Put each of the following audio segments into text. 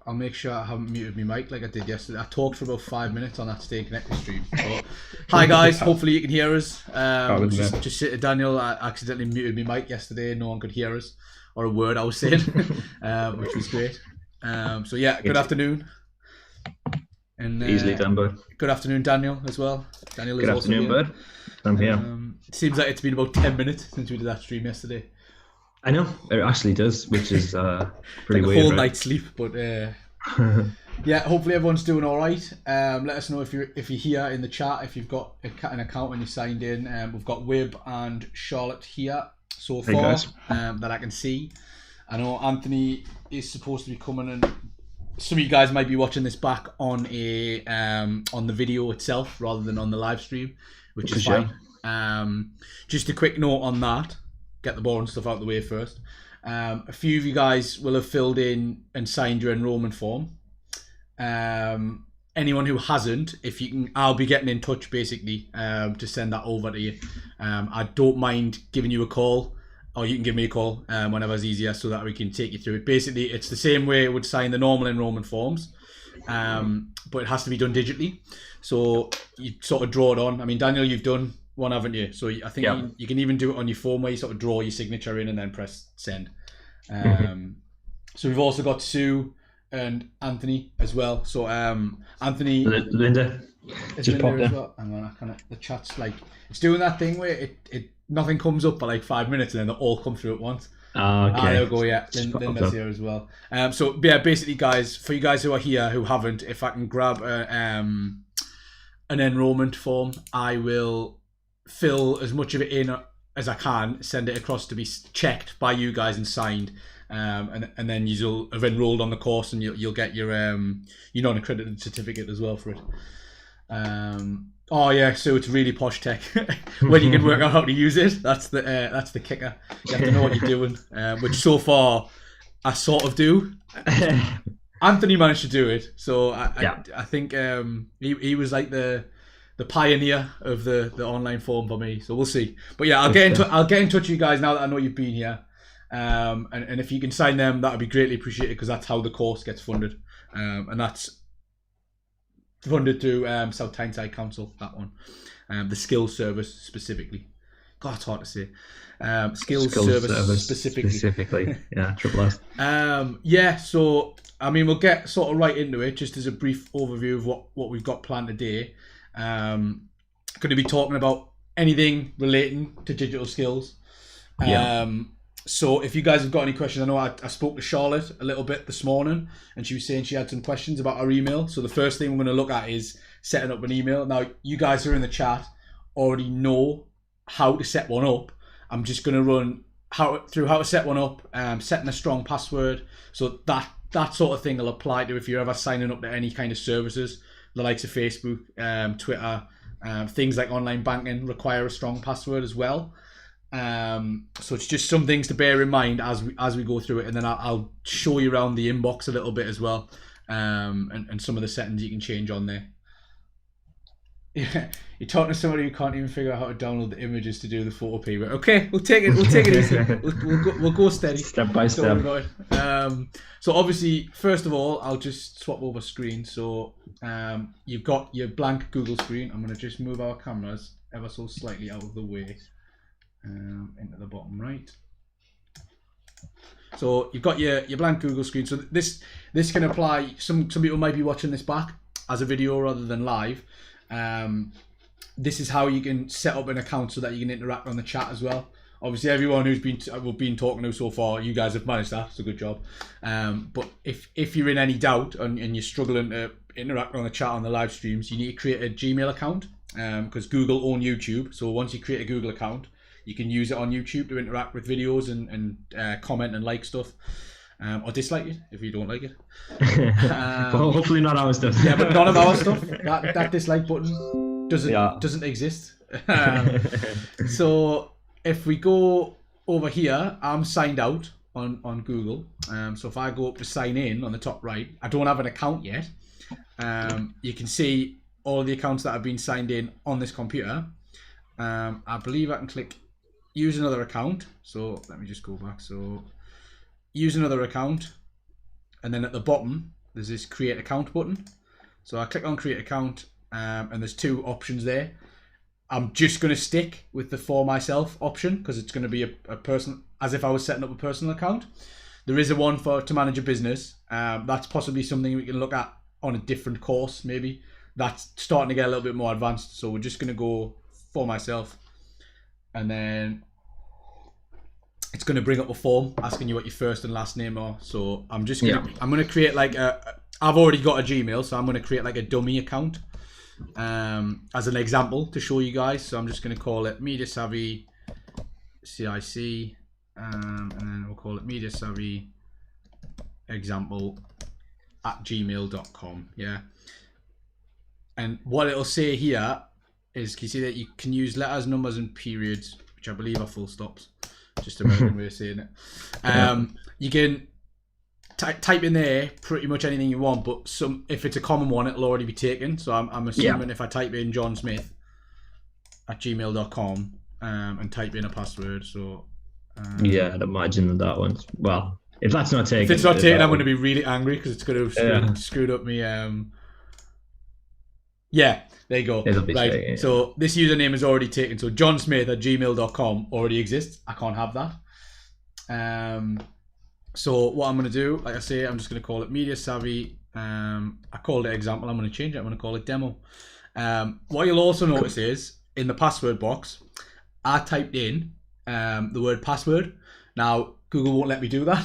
I'll make sure I haven't muted my mic like I did yesterday. I talked for about 5 minutes on that Stay Connected stream. So, hi guys, hopefully you can hear us. Just sit to Daniel, I accidentally muted my mic yesterday. No one could hear us or a word I was saying, which was great. So yeah, good afternoon. And easily done, bud. Good afternoon, Daniel, as well. Daniel is good afternoon, also here. bud. I'm here. It seems like it's been about 10 minutes since we did that stream yesterday. I know, it actually does, which is pretty like weird. A whole night's sleep, but yeah, hopefully everyone's doing all right. Let us know if you're here in the chat, if you've got an account when you signed in. We've got Wib and Charlotte here so far that I can see. I know Anthony is supposed to be coming, and some of you guys might be watching this back on the video itself rather than on the live stream, which is fine. Just a quick note on that. Get the boring stuff out of the way first. A few of you guys will have filled in and signed your enrollment form. Anyone who hasn't, if you can, I'll be getting in touch basically to send that over to you. I don't mind giving you a call, or you can give me a call whenever's easier, so that we can take you through it. Basically, it's the same way it would sign the normal enrollment forms, but it has to be done digitally. So you sort of draw it on. I mean, Daniel, you've done one, haven't you? So I think you can even do it on your phone, where you sort of draw your signature in and then press send. So we've also got Sue and Anthony as well. So Anthony, Linda just popped in. Well. Hang on, the chat's like, it's doing that thing where it nothing comes up for like 5 minutes and then they all come through at once. Okay. There we go. Yeah, Linda's here as well. So yeah, basically, guys, for you guys who are here who haven't, if I can grab an enrollment form, I will fill as much of it in as I can, send it across to be checked by you guys and signed, and then you'll have enrolled on the course, and you'll get your non-accredited certificate as well for it. Oh yeah, so it's really posh tech when you can work out how to use it. That's the kicker. You have to know what you're doing, which so far I sort of do. Anthony managed to do it, so I think he was like the pioneer of the online form for me. So we'll see. But yeah, I'll get in touch with you guys now that I know you've been here, and if you can sign them, that would be greatly appreciated, because that's how the course gets funded, and that's funded through South Tyneside Council. That one, the skills service specifically. God, it's hard to say. Skills service specifically. Yeah, triple S. Yeah, so I mean, we'll get sort of right into it. Just as a brief overview of what we've got planned today. Going to be talking about anything relating to digital skills. So if you guys have got any questions, I know I spoke to Charlotte a little bit this morning, and she was saying she had some questions about our email. So the first thing we're going to look at is setting up an email. Now, you guys who are in the chat already know how to set one up. I'm just going to run through how to set one up, setting a strong password. So that sort of thing will apply to if you're ever signing up to any kind of services, the likes of Facebook, Twitter, things like online banking require a strong password as well. So it's just some things to bear in mind as we go through it, and then I'll show you around the inbox a little bit as well, and some of the settings you can change on there. Yeah, you're talking to somebody who can't even figure out how to download the images to do the photo payment. Okay, we'll take it easy. We'll go steady, step by step. So obviously, first of all, I'll just swap over screen. So you've got your blank Google screen. I'm going to just move our cameras ever so slightly out of the way, into the bottom right. So you've got your blank Google screen. So this can apply. Some people might be watching this back as a video rather than live. This is how you can set up an account so that you can interact on the chat as well. Obviously, everyone we've been talking to so far, you guys have managed that. It's a good job. But if you're in any doubt and you're struggling to interact on the chat on the live streams, you need to create a Gmail account, because Google own YouTube. So once you create a Google account, you can use it on YouTube to interact with videos and comment and like stuff. Or dislike it if you don't like it. Well, hopefully not our stuff. Yeah, but none of our stuff. That dislike button doesn't exist. So if we go over here, I'm signed out on Google. So if I go up to sign in on the top right, I don't have an account yet. You can see all the accounts that have been signed in on this computer. I believe I can click use another account. So let me just go back. So use another account, and then at the bottom there's this create account button. So I click on create account, and there's two options there. I'm just going to stick with the for myself option because it's going to be a person, as if I was setting up a personal account. There is a one to manage a business. That's possibly something we can look at on a different course, maybe. That's starting to get a little bit more advanced. So we're just going to go for myself. And then it's going to bring up a form asking you what your first and last name are. So I'm just going to, I'm going to create like I've already got a Gmail, so I'm going to create like a dummy account as an example to show you guys. So I'm just going to call it Media Savvy CIC, and then we'll call it Media Savvy example at gmail.com. Yeah. And what it'll say here is, can you see that you can use letters, numbers, and periods, which I believe are full stops. Just American way of saying it. You can type in there pretty much anything you want, but if it's a common one, it'll already be taken. So I'm assuming if I type in John Smith at gmail.com and type in a password, so I'd imagine that one's, well, if that's not taken, if it's not taken, I'm going to be really angry because it's going to screwed up me. There you go. Right. Taken, So this username is already taken. So John Smith at gmail.com already exists. I can't have that. So what I'm going to do, like I say, I'm just going to call it Media Savvy. I called it example. I'm going to change it. I'm going to call it demo. What you'll also notice is in the password box, I typed in the word password. Now Google won't let me do that.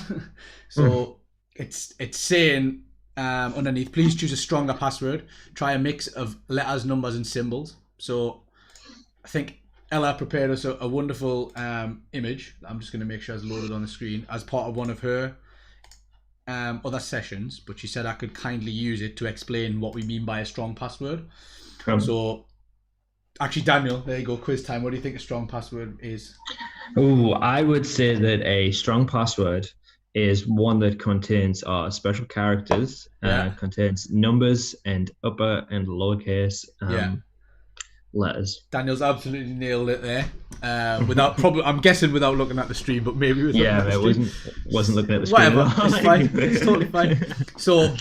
So it's saying underneath, please choose a stronger password. Try a mix of letters, numbers, and symbols. So I think Ella prepared us a wonderful image. I'm just going to make sure it's loaded on the screen as part of one of her other sessions. But she said I could kindly use it to explain what we mean by a strong password. So actually, Daniel, there you go, quiz time. What do you think a strong password is? Oh, I would say that a strong password is one that contains special characters, contains numbers and upper and lowercase letters. Daniel's absolutely nailed it there. I'm guessing without looking at the stream, but maybe with wasn't looking at the screen. Whatever, it's fine. It's totally fine. So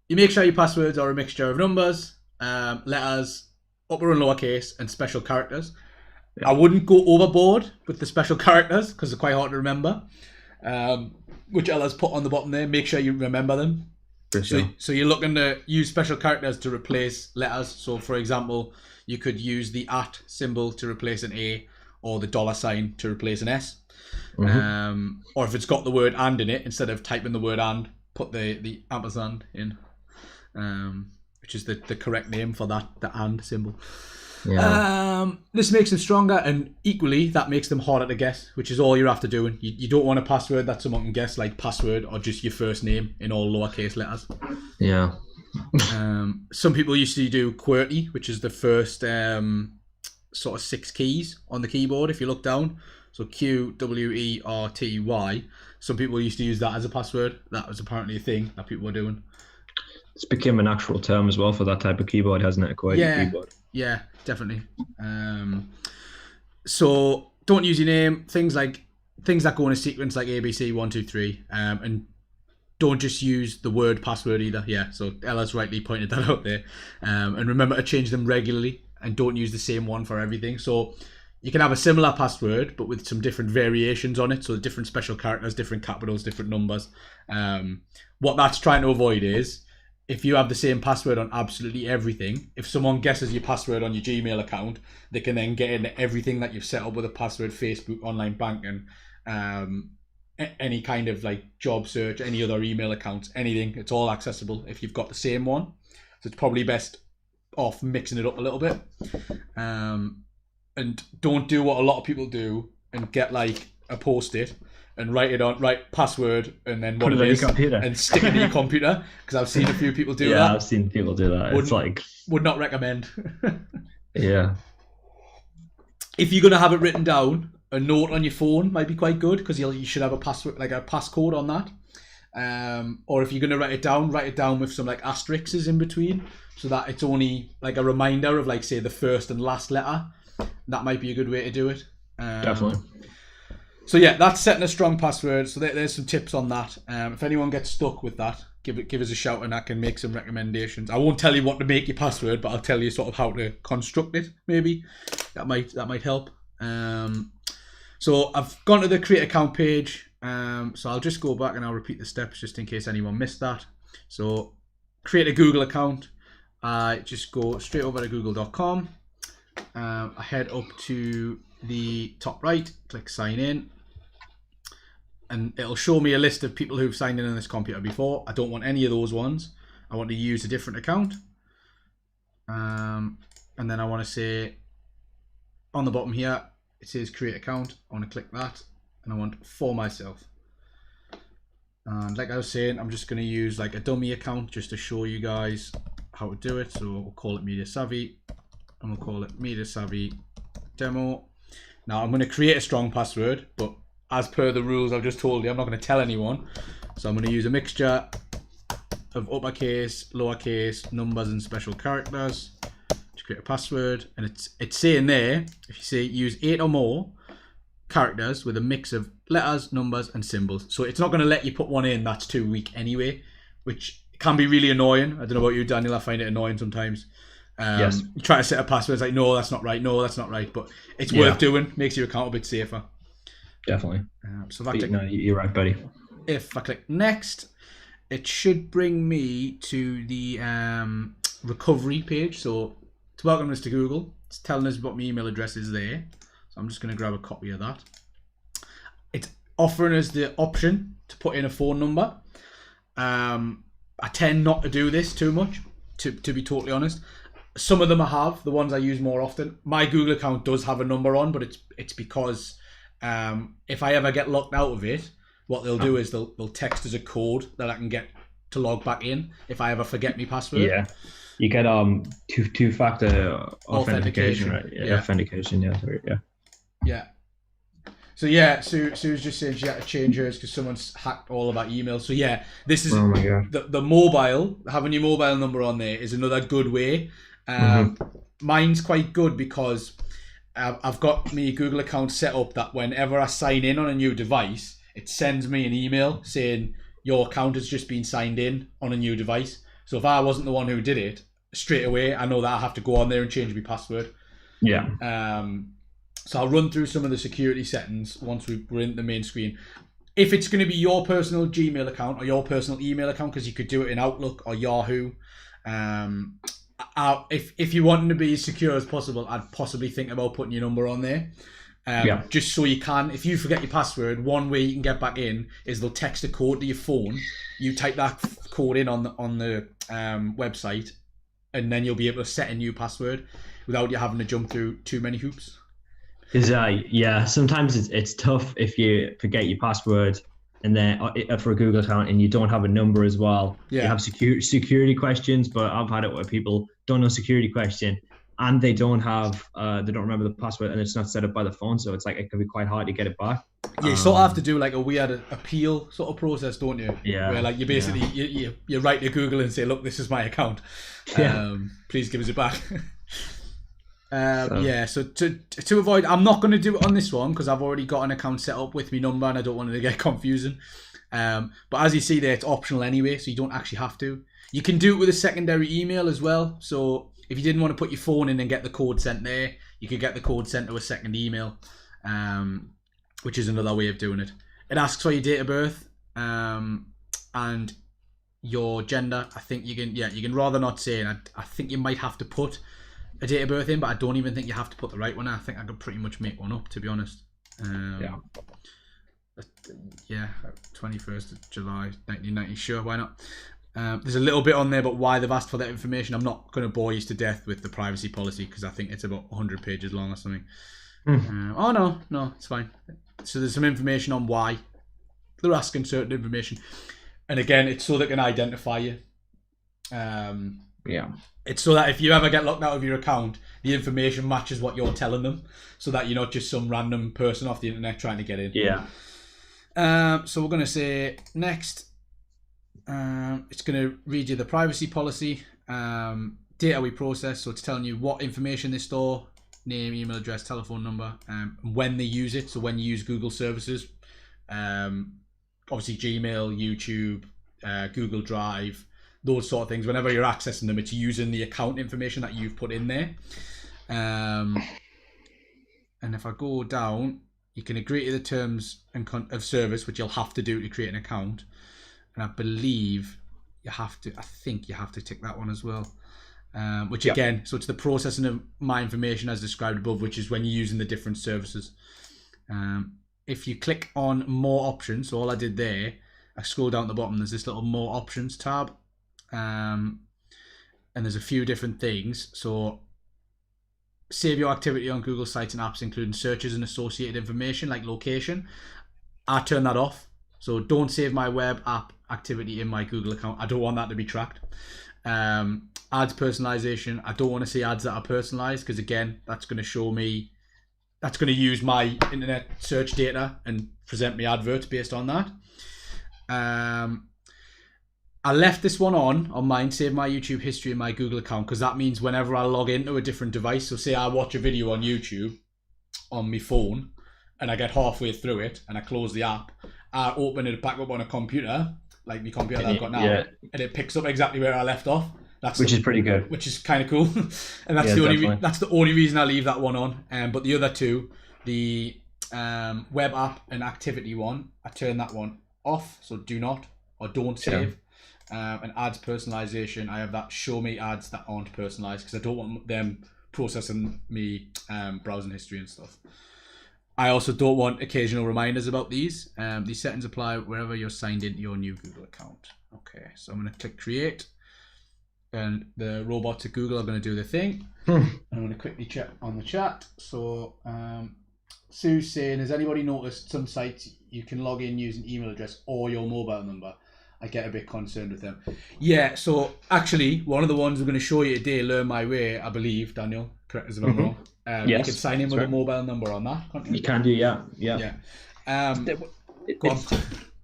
you make sure your passwords are a mixture of numbers, letters, upper and lowercase, and special characters. I wouldn't go overboard with the special characters because they're quite hard to remember. Which Ella's put on the bottom there. Make sure you remember them. For sure. So you're looking to use special characters to replace letters. So for example, you could use the at symbol to replace an A, or the $ to replace an S. Or if it's got the word and in it, instead of typing the word and, put the ampersand in, which is the correct name for that, the and symbol. This makes them stronger, and equally that makes them harder to guess, which is all you're after doing. You don't want a password that someone can guess, like password or just your first name in all lowercase letters. Some people used to do QWERTY, which is the first sort of 6 keys on the keyboard if you look down. So QWERTY. Some people used to use that as a password. That was apparently a thing that people were doing. It's become an actual term as well for that type of keyboard, hasn't it? A QWERTY keyboard. Yeah, definitely. So don't use your name. Things that go in a sequence like ABC 1 2 3, and don't just use the word password either. Yeah. So Ella's rightly pointed that out there. And remember to change them regularly, and don't use the same one for everything. So you can have a similar password, but with some different variations on it. So different special characters, different capitals, different numbers. What that's trying to avoid is, if you have the same password on absolutely everything, if someone guesses your password on your Gmail account, they can then get into everything that you've set up with a password, Facebook, online banking, any kind of like job search, any other email accounts, anything. It's all accessible if you've got the same one. So it's probably best off mixing it up a little bit. And don't do what a lot of people do and get like a Post-it and write password and then what it is and stick it in your computer, because I've seen a few people do that. Yeah, I've seen people do that. Would not recommend. Yeah. If you're gonna have it written down, a note on your phone might be quite good, because you should have a password, like a passcode on that. Or if you're gonna write it down with some like asterisks in between, so that it's only like a reminder of like, say, the first and last letter. That might be a good way to do it. Definitely. So yeah, that's setting a strong password. So there's some tips on that. If anyone gets stuck with that, give us a shout and I can make some recommendations. I won't tell you what to make your password, but I'll tell you sort of how to construct it. Maybe that might help. So I've gone to the create account page. So I'll just go back and I'll repeat the steps just in case anyone missed that. So create a Google account. I just go straight over to google.com. I head up to the top right, click sign in, and it'll show me a list of people who've signed in on this computer before. I don't want any of those ones. I want to use a different account. And then I want to say on the bottom here, it says create account. I want to click that and I want for myself. And like I was saying, I'm just going to use like a dummy account just to show you guys how to do it. So we'll call it Media Savvy and we'll call it Media Savvy Demo. Now I'm going to create a strong password, but as per the rules I've just told you, I'm not going to tell anyone. So I'm going to use a mixture of uppercase, lowercase, numbers and special characters to create a password. And it's saying there, if you say use 8 or more characters with a mix of letters, numbers and symbols. So it's not going to let you put one in that's too weak anyway, which can be really annoying. I don't know about you, Daniel, I find it annoying sometimes. Yes. You try to set a password, it's like, no, that's not right, no, that's not right. But it's worth doing, makes your account a bit safer. Definitely. So if I click, no, you're right, buddy. If I click next, it should bring me to the recovery page. So it's welcome us to Google. It's telling us what my email address is there. So I'm just going to grab a copy of that. It's offering us the option to put in a phone number. I tend not to do this too much, to be totally honest. Some of them I have, the ones I use more often. My Google account does have a number on, but it's because if I ever get locked out of it, what they'll do is they'll text us a code that I can get to log back in if I ever forget my password. Yeah, you get two-factor authentication, right? Yeah. Authentication, yeah. Sorry, yeah. Yeah. So yeah, Sue's just saying she had to change hers because someone's hacked all of our emails. So yeah, this is oh my God. The mobile, having your mobile number on there is another good way. Mine's quite good because I've got my Google account set up that whenever I sign in on a new device, it sends me an email saying your account has just been signed in on a new device. So if I wasn't the one who did it, straight away I know that I have to go on there and change my password. Yeah. So I'll run through some of the security settings once we're in the main screen. If it's going to be your personal Gmail account or your personal email account, because you could do it in Outlook or Yahoo, if you want to be as secure as possible, I'd possibly think about putting your number on there. Just so you can, if you forget your password, one way you can get back in is they'll text a code to your phone. You type that code in on the website, and then you'll be able to set a new password without you having to jump through too many hoops. Because sometimes it's tough if you forget your password and then for a Google account and you don't have a number as well. Yeah. You have security questions, but I've had it where people don't know security question and they don't remember the password and it's not set up by the phone, so it's like it can be quite hard to get it back. Yeah, you sort of have to do like a weird appeal sort of process, don't you? Yeah. Where like you basically you write to Google and say, look, this is my account. Please give us it back. So to avoid, I'm not going to do it on this one because I've already got an account set up with my number and I don't want it to get confusing. But as you see there, it's optional anyway, so you don't actually have to. You can do it with a secondary email as well. So if you didn't want to put your phone in and get the code sent there, you could get the code sent to a second email, which is another way of doing it. It asks for your date of birth and your gender. I think you can rather not say, and I think you might have to put a date of birth in, but I don't even think you have to put the right one. I think I could pretty much make one up, to be honest. 21st of July 1990, sure, why not? There's a little bit on there about why they've asked for that information. I'm not going to bore you to death with the privacy policy because I think it's about 100 pages long or something. No, it's fine. So there's some information on why they're asking certain information, and again, it's so they can identify you. It's so that if you ever get locked out of your account, the information matches what you're telling them, so that you're not just some random person off the internet trying to get in. So we're going to say next. It's going to read you the privacy policy. Data we process, so it's telling you what information they store, name, email address, telephone number, when they use it. So when you use Google services, obviously Gmail, YouTube, Google Drive, those sort of things. Whenever you're accessing them, it's using the account information that you've put in there. And if I go down, you can agree to the terms of service, which you'll have to do to create an account. And I believe I think you have to tick that one as well. Which again, so it's the processing of my information as described above, which is when you're using the different services. If you click on more options, so all I did there, I scroll down to the bottom, there's this little more options tab. And there's a few different things. So save your activity on Google Sites and apps, including searches and associated information like location. I turn that off. So don't save my web app activity in my Google account. I don't want that to be tracked. Ads personalization. I don't want to see ads that are personalized, because again, that's going to show me, that's going to use my internet search data and present me adverts based on that. I left this one on mine, save my YouTube history in my Google account, because that means whenever I log into a different device, so say I watch a video on YouTube on my phone and I get halfway through it and I close the app, I open it back up on a computer, like the computer that I've got now, and it picks up exactly where I left off. Which is pretty good. Which is kind of cool. And that's that's the only reason I leave that one on. But the other two, the web app and activity one, I turn that one off, so do not or don't save. And ads personalization, I have that show me ads that aren't personalized, because I don't want them processing me browsing history and stuff. I also don't want occasional reminders about these. These settings apply wherever you're signed into your new Google account. Okay, so I'm going to click create, and the robots at Google are going to do their thing. I'm going to quickly check on the chat. So Sue's saying, has anybody noticed some sites you can log in using email address or your mobile number? I get a bit concerned with them. Yeah, so actually, one of the ones we're going to show you today, Learn My Way, I believe, Daniel, correct us if I'm wrong. Yes, you can sign in with a mobile number on that, can't you? You can do, yeah. Go on.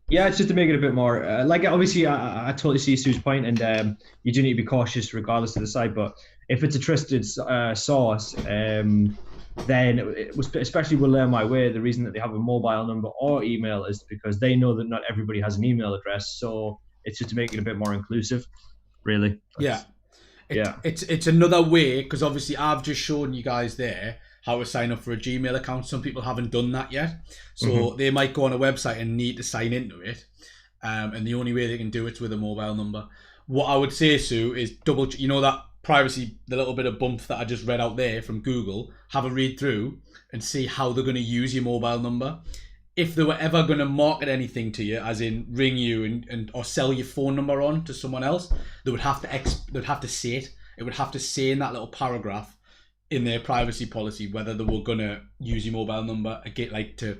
Yeah, it's just to make it a bit more, like, obviously, I totally see Sue's point, and you do need to be cautious regardless of the site, but if it's a trusted source, then especially with Learn My Way, the reason that they have a mobile number or email is because they know that not everybody has an email address, so it's just to make it a bit more inclusive, really. It's another way, because obviously I've just shown you guys there how to sign up for a Gmail account. Some people haven't done that yet, so they might go on a website and need to sign into it, and the only way they can do it's with a mobile number. What I would say, Sue, is you know that privacy, the little bit of bump that I just read out there from Google, have a read through and see how they're going to use your mobile number. If they were ever going to market anything to you, as in ring you and or sell your phone number on to someone else, they would have to say it. It would have to say in that little paragraph in their privacy policy whether they were going to use your mobile number to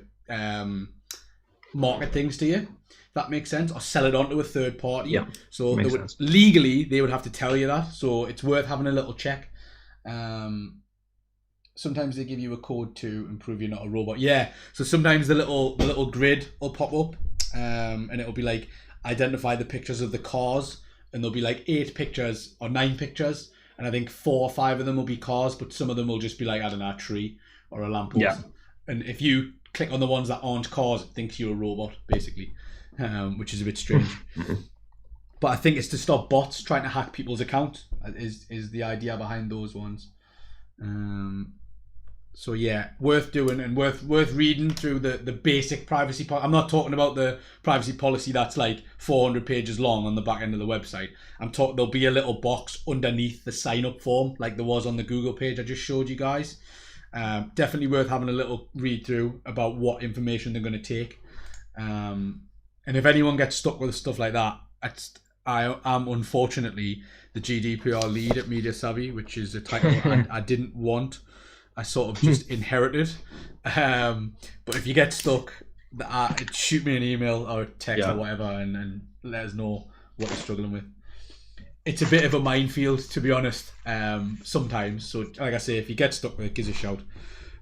market things to you. That makes sense, or sell it on to a third party. Yeah, so legally they would have to tell you that. So it's worth having a little check. Sometimes they give you a code to improve you're not a robot. Yeah. So sometimes the little grid will pop up, and it'll be like, identify the pictures of the cars, and there'll be like 8 pictures or 9 pictures, and I think 4 or 5 of them will be cars, but some of them will just be like, I don't know, a tree or a lamppost. Yeah. And if you click on the ones that aren't cars, it thinks you're a robot, basically. Which is a bit strange. But I think it's to stop bots trying to hack people's accounts is the idea behind those ones. So yeah, worth doing and worth reading through the basic privacy policy. I'm not talking about the privacy policy that's like 400 pages long on the back end of the website. I'm talking, there'll be a little box underneath the sign up form like there was on the Google page I just showed you guys. Definitely worth having a little read through about what information they're going to take. And if anyone gets stuck with stuff like that, I am unfortunately the GDPR lead at Media Savvy, which is a title I didn't want. I sort of just inherited. But if you get stuck, shoot me an email or a text or whatever, and let us know what you're struggling with. It's a bit of a minefield, to be honest, sometimes. So like I say, if you get stuck with it, give us a shout.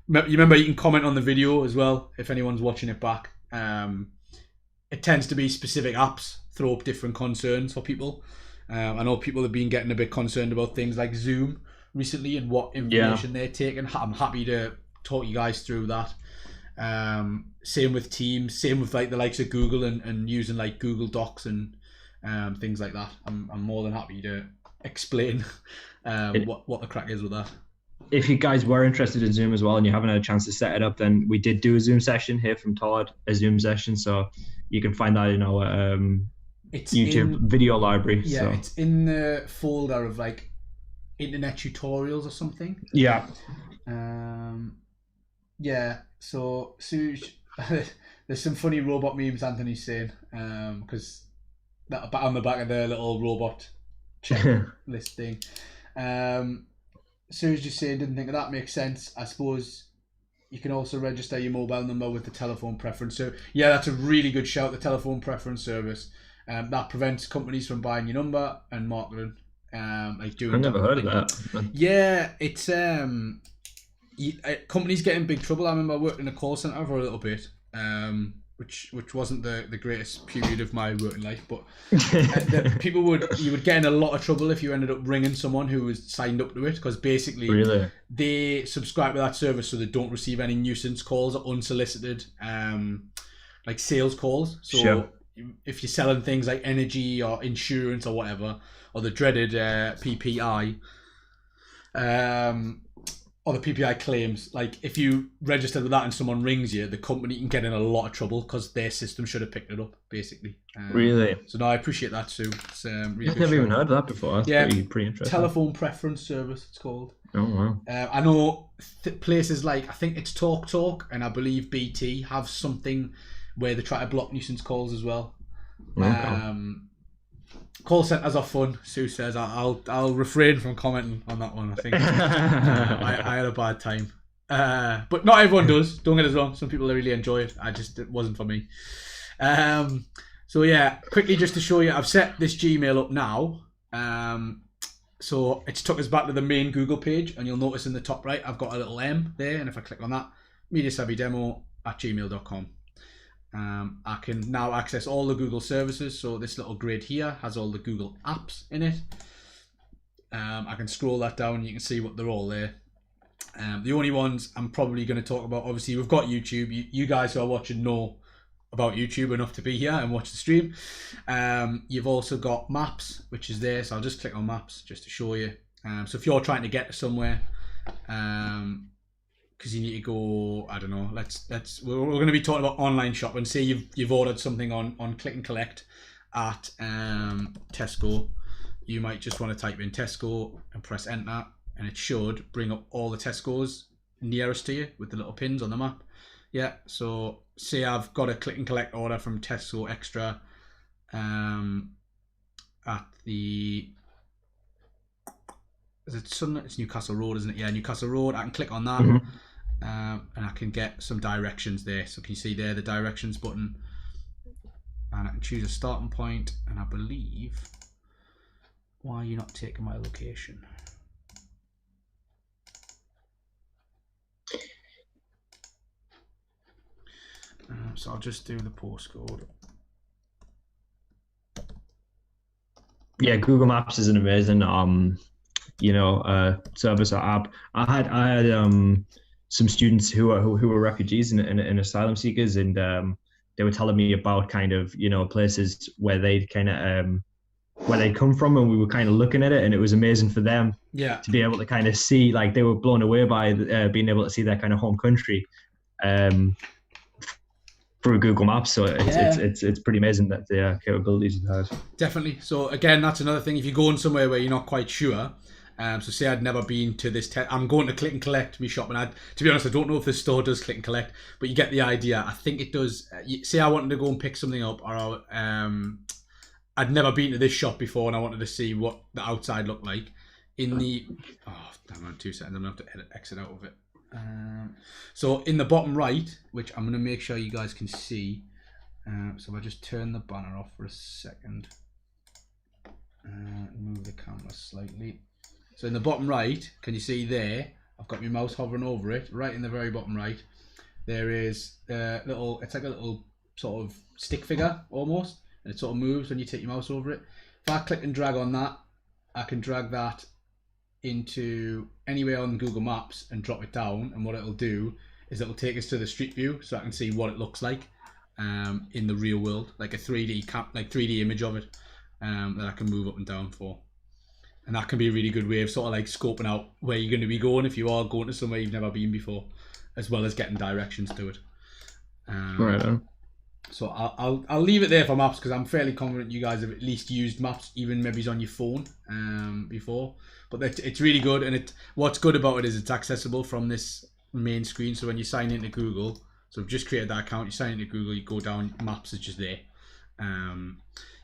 You remember you can comment on the video as well if anyone's watching it back. It tends to be specific apps throw up different concerns for people. I know people have been getting a bit concerned about things like Zoom recently and what information they're taking. I'm happy to talk you guys through that. Same with Teams, same with like the likes of Google and using like Google Docs and things like that. I'm more than happy to explain what the crack is with that. If you guys were interested in Zoom as well and you haven't had a chance to set it up, then we did do a Zoom session here from Todd, a Zoom session. So you can find that in our YouTube video library. Yeah, so. It's in the folder of like internet tutorials or something. Yeah. Yeah, so Suj, there's some funny robot memes Anthony's saying, because that on the back of the little robot checklist thing. Sue's just saying, didn't think that makes sense. I suppose you can also register your mobile number with the telephone preference. So yeah, that's a really good shout, the telephone preference service. That prevents companies from buying your number and marketing. Like doing. I've never heard of that. Yeah, it's companies get in big trouble. I remember I worked in a call center for a little bit, which wasn't the greatest period of my working life, but you would get in a lot of trouble if you ended up ringing someone who was signed up to it, because basically they subscribe to that service so they don't receive any nuisance calls or unsolicited like sales calls. So if you're selling things like energy or insurance or whatever, or the dreaded PPI, or the PPI claims, like if you register with that and someone rings you, the company can get in a lot of trouble because their system should have picked it up, basically. Really? So no, I appreciate that, Sue. It's really I've never even heard of that before. That's pretty interesting. Telephone preference service, it's called. Oh wow. I know places like, I think it's Talk, and I believe BT have something where they try to block nuisance calls as well. Okay. Call centers are fun, Sue says. I'll refrain from commenting on that one. I think I had a bad time, but not everyone does. Don't get us wrong. Some people really enjoy it. It wasn't for me. So yeah, quickly just to show you, I've set this Gmail up now. So it's took us back to the main Google page, and you'll notice in the top right I've got a little M there, and if I click on that, mediasavvydemo@gmail.com. I can now access all the Google services. So this little grid here has all the Google apps in it. I can scroll that down and you can see what they're all there. The only ones I'm probably going to talk about, obviously we've got YouTube. You guys who are watching know about YouTube enough to be here and watch the stream. You've also got Maps, which is there. So I'll just click on Maps just to show you. So if you're trying to get to somewhere, because you need to go, I don't know, we're going to be talking about online shopping. Say you've ordered something on click and collect at Tesco. You might just want to type in Tesco and press enter, and it should bring up all the Tesco's nearest to you with the little pins on the map. Yeah, so say I've got a click and collect order from Tesco Extra at the, it's Newcastle Road, isn't it? Yeah, Newcastle Road. I can click on that. Mm-hmm. And I can get some directions there. So can you see there the directions button, and I can choose a starting point, and I believe, why are you not taking my location? So I'll just do the postcode. Yeah, Google Maps is an amazing service or app. I had some students who were refugees and asylum seekers, and they were telling me about kind of places where they'd kind of where they'd come from, and we were kind of looking at it, and it was amazing for them to be able to kind of see, like they were blown away by being able to see their kind of home country through Google Maps. So it's pretty amazing that the capabilities it has. Definitely. So again, that's another thing. If you're going somewhere where you're not quite sure. So say I'd never been to this, I'm going to click and collect me shop, and to be honest, I don't know if the store does click and collect, but you get the idea. I think it does. Say I wanted to go and pick something up, or I'd never been to this shop before, and I wanted to see what the outside looked like. In the 2 seconds, I'm gonna have to exit out of it. So in the bottom right, which I'm gonna make sure you guys can see. So if I just turn the banner off for a second, move the camera slightly. So in the bottom right, can you see there? I've got my mouse hovering over it. Right in the very bottom right, there is a little. It's like a little sort of stick figure almost, and it sort of moves when you take your mouse over it. If I click and drag on that, I can drag that into anywhere on Google Maps and drop it down. And what it'll do is it'll take us to the street view, so I can see what it looks like in the real world, like a 3D image of it. that I can move up and down for. And that can be a really good way of sort of like scoping out where you're going to be going if you are going to somewhere you've never been before, as well as getting directions to it. Right on. So I'll leave it there for maps, because I'm fairly confident you guys have at least used maps, even maybe on your phone before. But it's really good, and what's good about it is it's accessible from this main screen. So when you sign into Google, so I've just created that account, you sign into Google, you go down, maps is just there.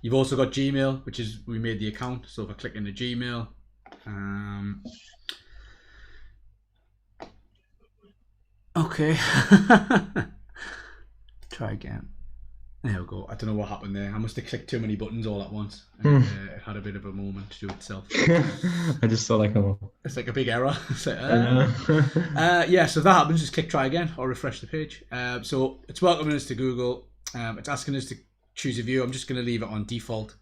You've also got Gmail, which is, we made the account. So if I click into Gmail, okay. Try again. There we go. I don't know what happened there. I must have clicked too many buttons all at once. And, it had a bit of a moment to itself. I just saw like it's like a big error. It's like, yeah, so if that happens, just click try again or refresh the page. So it's welcoming us to Google. It's asking us to choose a view. I'm just going to leave it on default.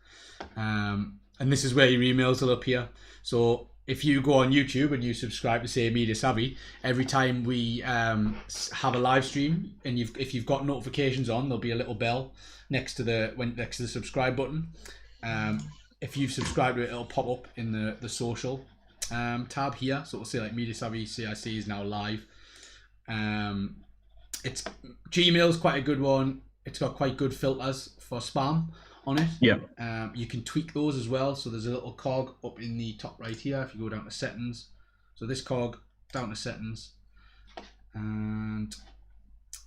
And this is where your emails will appear. So if you go on YouTube and you subscribe to, say, Media Savvy, every time we have a live stream, and if you've got notifications on, there'll be a little bell next to the subscribe button. If you've subscribed to it, it'll pop up in the social tab here. So it'll say like Media Savvy CIC is now live. It's Gmail's quite a good one. It's got quite good filters for spam on it. Yeah. You can tweak those as well. So there's a little cog up in the top right here. If you go down to settings, so this cog down to settings, and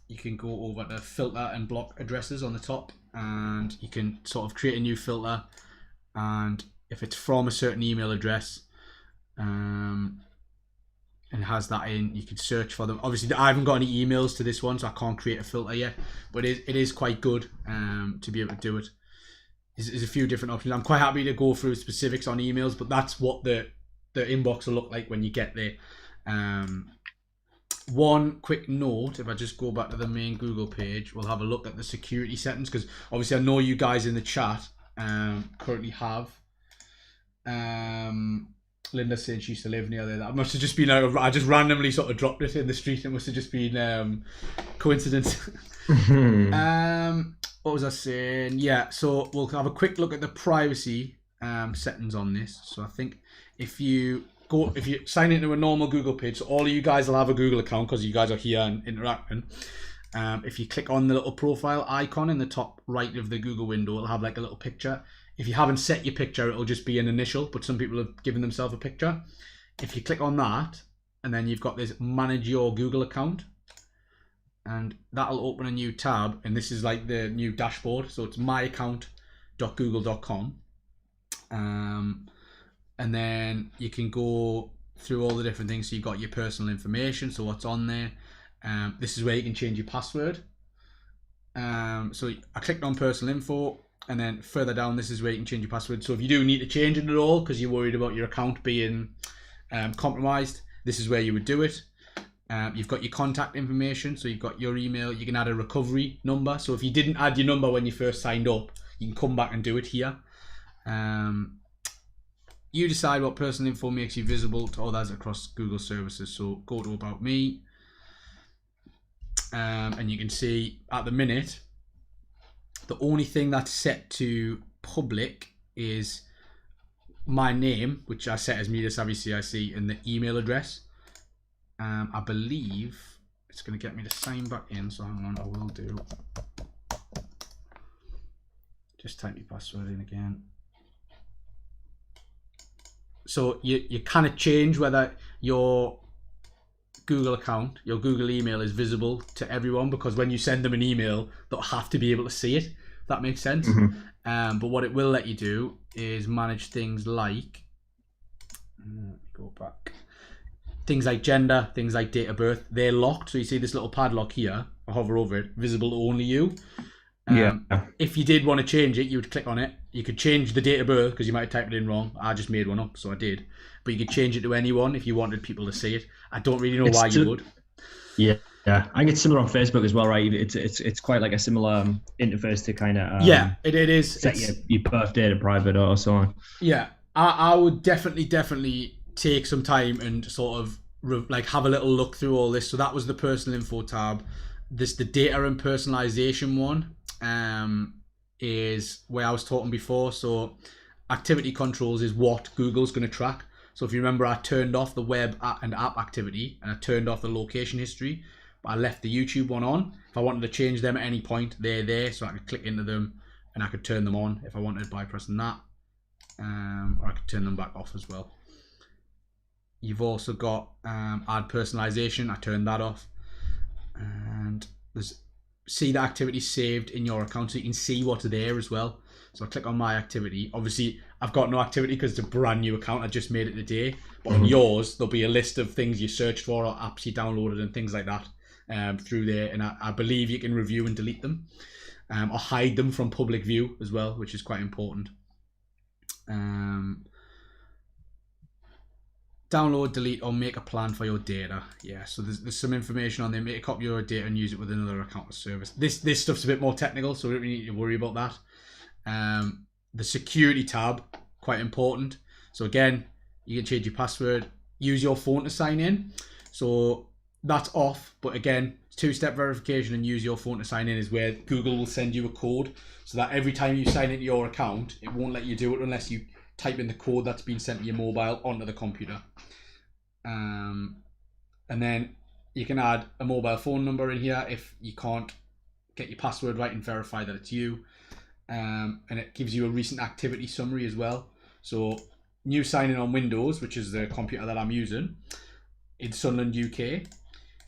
you can go over to filter and block addresses on the top, and you can sort of create a new filter. And if it's from a certain email address, and has that in, you can search for them. Obviously, I haven't got any emails to this one, so I can't create a filter yet. But it is quite good to be able to do it. There's a few different options. I'm quite happy to go through specifics on emails, but that's what the inbox will look like when you get there. One quick note, if I just go back to the main Google page, we'll have a look at the security settings, because obviously I know you guys in the chat currently have Linda saying she used to live near there. That must have just been I just randomly sort of dropped it in the street. It must have just been coincidence. What was I saying? Yeah, so we'll have a quick look at the privacy settings on this. So I think if you sign into a normal Google page, so all of you guys will have a Google account because you guys are here and interacting. If you click on the little profile icon in the top right of the Google window, it'll have like a little picture. If you haven't set your picture, it'll just be an initial, but some people have given themselves a picture. If you click on that, and then you've got this manage your Google account, and that'll open a new tab, and this is like the new dashboard. So it's myaccount.google.com. And then you can go through all the different things. So you've got your personal information, so what's on there. This is where you can change your password. So I clicked on personal info, and then further down, this is where you can change your password. So if you do need to change it at all because you're worried about your account being compromised, this is where you would do it. You've got your contact information, so you've got your email. You can add a recovery number. So if you didn't add your number when you first signed up, you can come back and do it here. You decide what personal info makes you visible to others across Google services. So go to About Me, and you can see at the minute, the only thing that's set to public is my name, which I set as Media Savvy CIC, and the email address. I believe it's going to get me to sign back in, so hang on, I will do. Just type your password in again. So you kind of change whether your Google account, your Google email is visible to everyone, because when you send them an email, they'll have to be able to see it, if that makes sense. But what it will let you do is manage things like, go back, things like gender, things like date of birth. They're locked, so you see this little padlock here, I hover over it, visible to only you. If you did want to change it, you would click on it. You could change the date of birth because you might have typed it in wrong. I just made one up, so I did. But you could change it to anyone if you wanted people to see it. I don't really know why you would. Yeah, I think it's similar on Facebook as well, right? It's quite like a similar interface to kind of it is. Set your birthday to private or so on. Yeah, I would definitely take some time and sort of like have a little look through all this. So that was the personal info tab. The data and personalization one. is where I was talking before. So activity controls is what Google's going to track. So if you remember, I turned off the web and app activity, and I turned off the location history, but I left the YouTube one on. If I wanted to change them at any point, they're there, so I could click into them and I could turn them on if I wanted by pressing that, or I could turn them back off as well. You've also got add personalization. I turned that off, and there's see the activity saved in your account, so you can see what's there as well. So I click on my activity. Obviously, I've got no activity because it's a brand new account. I just made it today. But on yours, there'll be a list of things you searched for or apps you downloaded and things like that through there. And I believe you can review and delete them or hide them from public view as well, which is quite important. Download, delete, or make a plan for your data. Yeah, so there's some information on there. Make a copy of your data and use it with another account or service. This stuff's a bit more technical, so we don't really need to worry about that. The security tab, quite important. So again, you can change your password. Use your phone to sign in. So that's off, but again, two-step verification and use your phone to sign in is where Google will send you a code, so that every time you sign into your account, it won't let you do it unless you type in the code that's been sent to your mobile onto the computer. And then you can add a mobile phone number in here if you can't get your password right and verify that it's you. And it gives you a recent activity summary as well. So new sign in on Windows, which is the computer that I'm using in Sunderland, UK.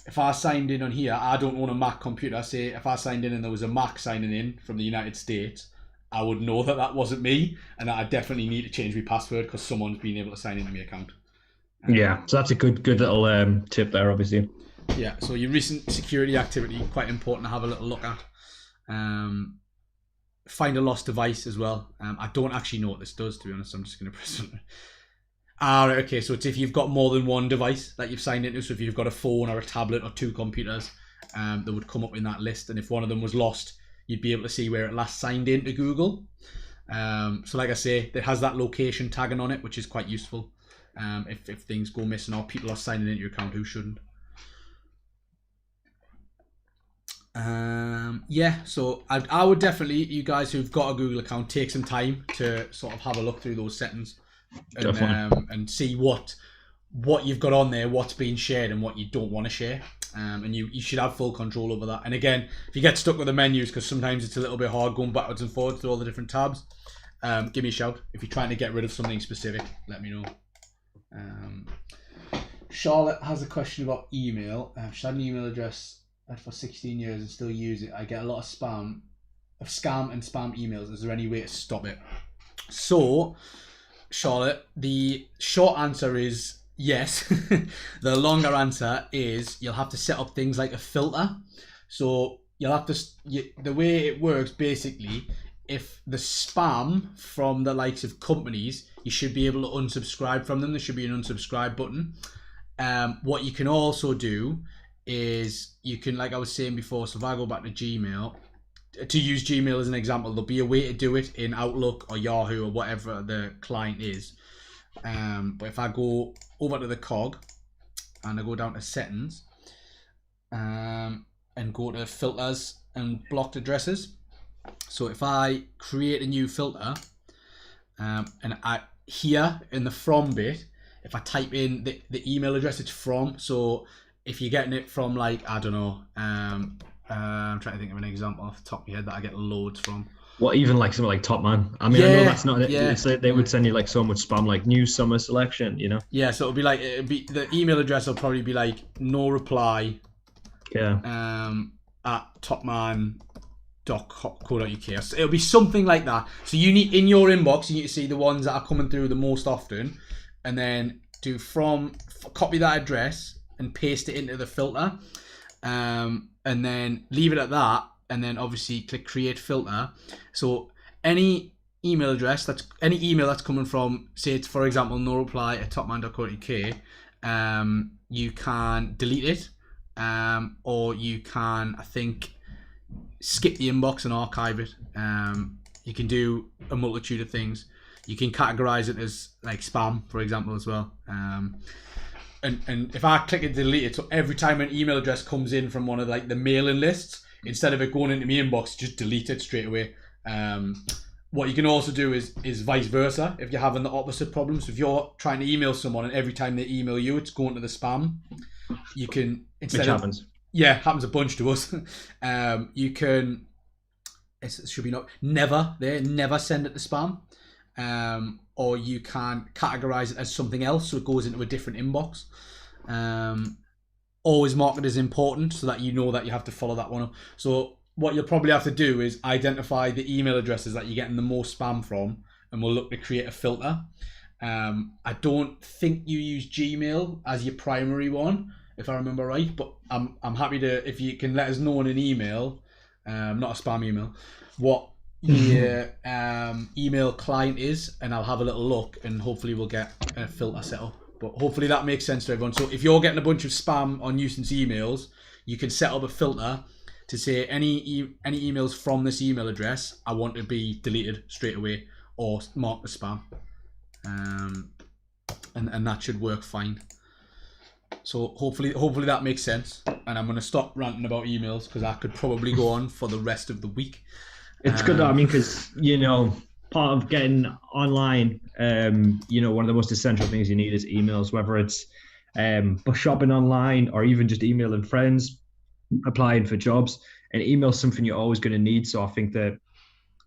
If I signed in on here, I don't own a Mac computer. Say if I signed in and there was a Mac signing in from the United States, I would know that that wasn't me, and that I definitely need to change my password because someone's been able to sign into my account. Yeah, so that's a good little tip there, obviously. Yeah, so your recent security activity, quite important to have a little look at. Find a lost device as well. I don't actually know what this does, to be honest. I'm just going to press it. Right, okay, so it's if you've got more than one device that you've signed into. So if you've got a phone or a tablet or two computers, that would come up in that list. And if one of them was lost, you'd be able to see where it last signed into Google. So like I say, it has that location tagging on it, which is quite useful if things go missing or people are signing into your account who shouldn't. Yeah, so I would definitely, you guys who've got a Google account, take some time to sort of have a look through those settings and see what you've got on there, what's being shared and what you don't want to share. And you should have full control over that. And again, if you get stuck with the menus, because sometimes it's a little bit hard going backwards and forwards through all the different tabs, give me a shout. If you're trying to get rid of something specific, let me know. Charlotte has a question about email. She had an email address for 16 years and still use it. I get a lot of scam and spam emails. Is there any way to stop it? So, Charlotte, the short answer is yes. The longer answer is you'll have to set up things like a filter. So you'll have to, the way it works basically, if the spam from the likes of companies, you should be able to unsubscribe from them. There should be an unsubscribe button. What you can also do is you can, like I was saying before, so if I go back to Gmail, to use Gmail as an example, there'll be a way to do it in Outlook or Yahoo or whatever the client is. But if I go over to the cog and I go down to settings and go to filters and blocked addresses. So if I create a new filter and here in the from bit, if I type in the email address it's from, so if you're getting it from, like, I don't know, I'm trying to think of an example off the top of my head that I get loads from. Well, even like something like Top Man. I mean, I know that's not. Yeah. It's like they would send you like so much spam, like new summer selection, you know. Yeah, so it'd be the email address will probably be like no reply. Yeah. At topman.co.uk. It'll be something like that. So you need, in your inbox, you need to see the ones that are coming through the most often, and then copy that address and paste it into the filter, and then leave it at that, and then obviously click create filter. So any email that's coming from, say it's for example no reply at topman.co.uk, you can delete it, or you can, I think, skip the inbox and archive it. You can do a multitude of things. You can categorize it as like spam, for example, as well. And if I click and delete it, so every time an email address comes in from one of like the mailing lists, instead of it going into my inbox, just delete it straight away. What you can also do is vice versa. If you're having the opposite problems, if you're trying to email someone and every time they email you, it's going to the spam, you can Which happens. Happens a bunch to us. You can. It should be never send it to spam. Or you can categorize it as something else so it goes into a different inbox. Always mark it as important so that you know that you have to follow that one up. So what you'll probably have to do is identify the email addresses that you're getting the most spam from, and we'll look to create a filter. I don't think you use Gmail as your primary one, if I remember right, but I'm happy to, if you can let us know in an email, not a spam email, what your email client is, and I'll have a little look, and hopefully we'll get a filter set up. But hopefully that makes sense to everyone. So if you're getting a bunch of spam or nuisance emails, you can set up a filter to say any emails from this email address I want to be deleted straight away or marked as spam, and that should work fine. So hopefully that makes sense, and I'm going to stop ranting about emails because I could probably go on for the rest of the week. It's good, I mean, because, you know, part of getting online, you know, one of the most essential things you need is emails, whether it's shopping online or even just emailing friends, applying for jobs. And email's something you're always going to need. So I think that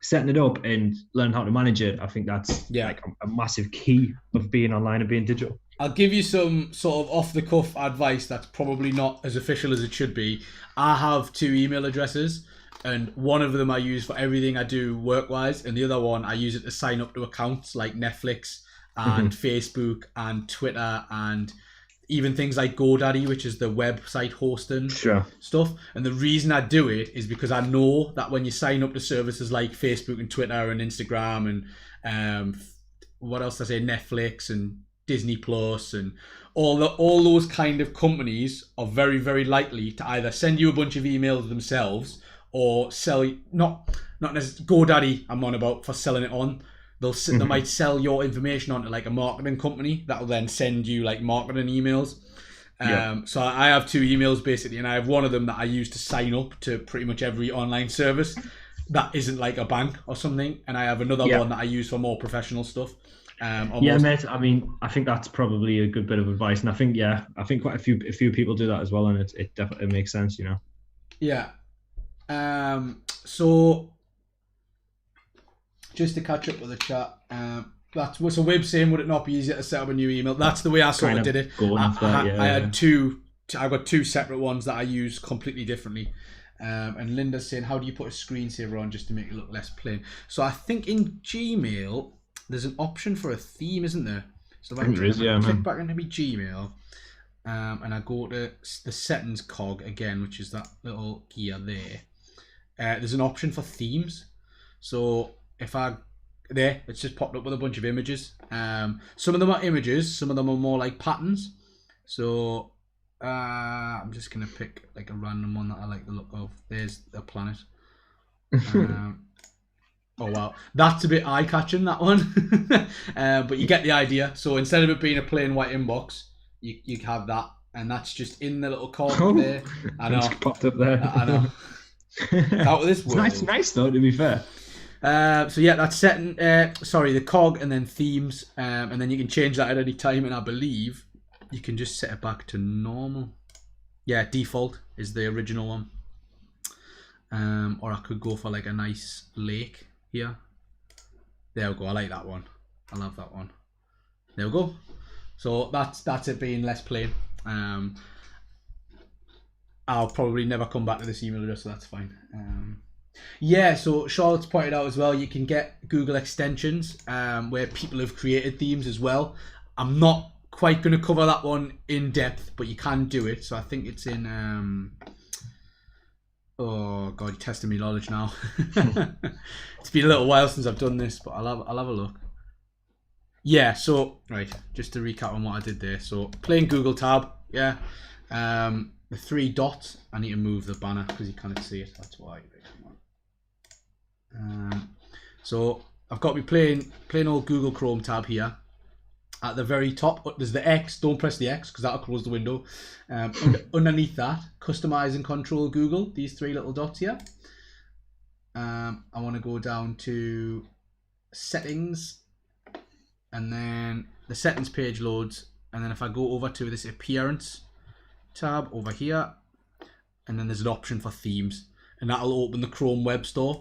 setting it up and learning how to manage it, I think that's like a massive key of being online and being digital. I'll give you some sort of off-the-cuff advice that's probably not as official as it should be. I have 2 email addresses, and one of them I use for everything I do work-wise, and the other one I use it to sign up to accounts like Netflix and Facebook and Twitter and even things like GoDaddy, which is the website hosting stuff. And the reason I do it is because I know that when you sign up to services like Facebook and Twitter and Instagram and what else did I say, Netflix and Disney Plus and all those kind of companies are very, very likely to either send you a bunch of emails themselves or sell, not necessarily GoDaddy I'm on about for selling it on. They might sell your information onto like a marketing company that will then send you like marketing emails. So I have 2 emails basically, and I have one of them that I use to sign up to pretty much every online service that isn't like a bank or something, and I have another one that I use for more professional stuff. Mate, I mean, I think that's probably a good bit of advice, and I think quite a few people do that as well, and it definitely makes sense, you know. So just to catch up with the chat, so Webb's saying, would it not be easier to set up a new email? That's the way I sort of did it. I got 2 separate ones that I use completely differently. And Linda's saying, how do you put a screensaver on just to make it look less plain? So I think in Gmail there's an option for a theme, isn't there? So if I click back into my Gmail, and I go to the settings cog again, which is that little gear there, there's an option for themes. So if it's just popped up with a bunch of images. Some of them are images, some of them are more like patterns. So I'm just gonna pick like a random one that I like the look of. There's a planet. Oh wow, that's a bit eye-catching, that one. But you get the idea. So instead of it being a plain white inbox, you have that, and that's just in the little cog there. I know. It's popped up there. I know. Out of this world. It's nice though, to be fair. So yeah, that's setting. The cog and then themes, and then you can change that at any time. And I believe you can just set it back to normal. Yeah, default is the original one. Or I could go for like a nice lake here. There we go. I like that one. I love that one. There we go. So that's it being less plain. I'll probably never come back to this email address, so that's fine. So Charlotte's pointed out as well, you can get Google extensions where people have created themes as well. I'm not quite going to cover that one in depth, but you can do it. So I think it's in... oh god, you're testing me knowledge now. It's been a little while since I've done this, but I'll have a look. Yeah, so right, just to recap on what I did there. So plain Google tab, the 3 dots. I need to move the banner because you can't see it. That's why. So I've got my plain old Google Chrome tab here. At the very top, there's the X. Don't press the X because that'll close the window. Underneath that, customize and control Google. These 3 little dots here. I want to go down to settings, and then the settings page loads, and then if I go over to this appearance tab over here, and then there's an option for themes, and that'll open the Chrome Web Store,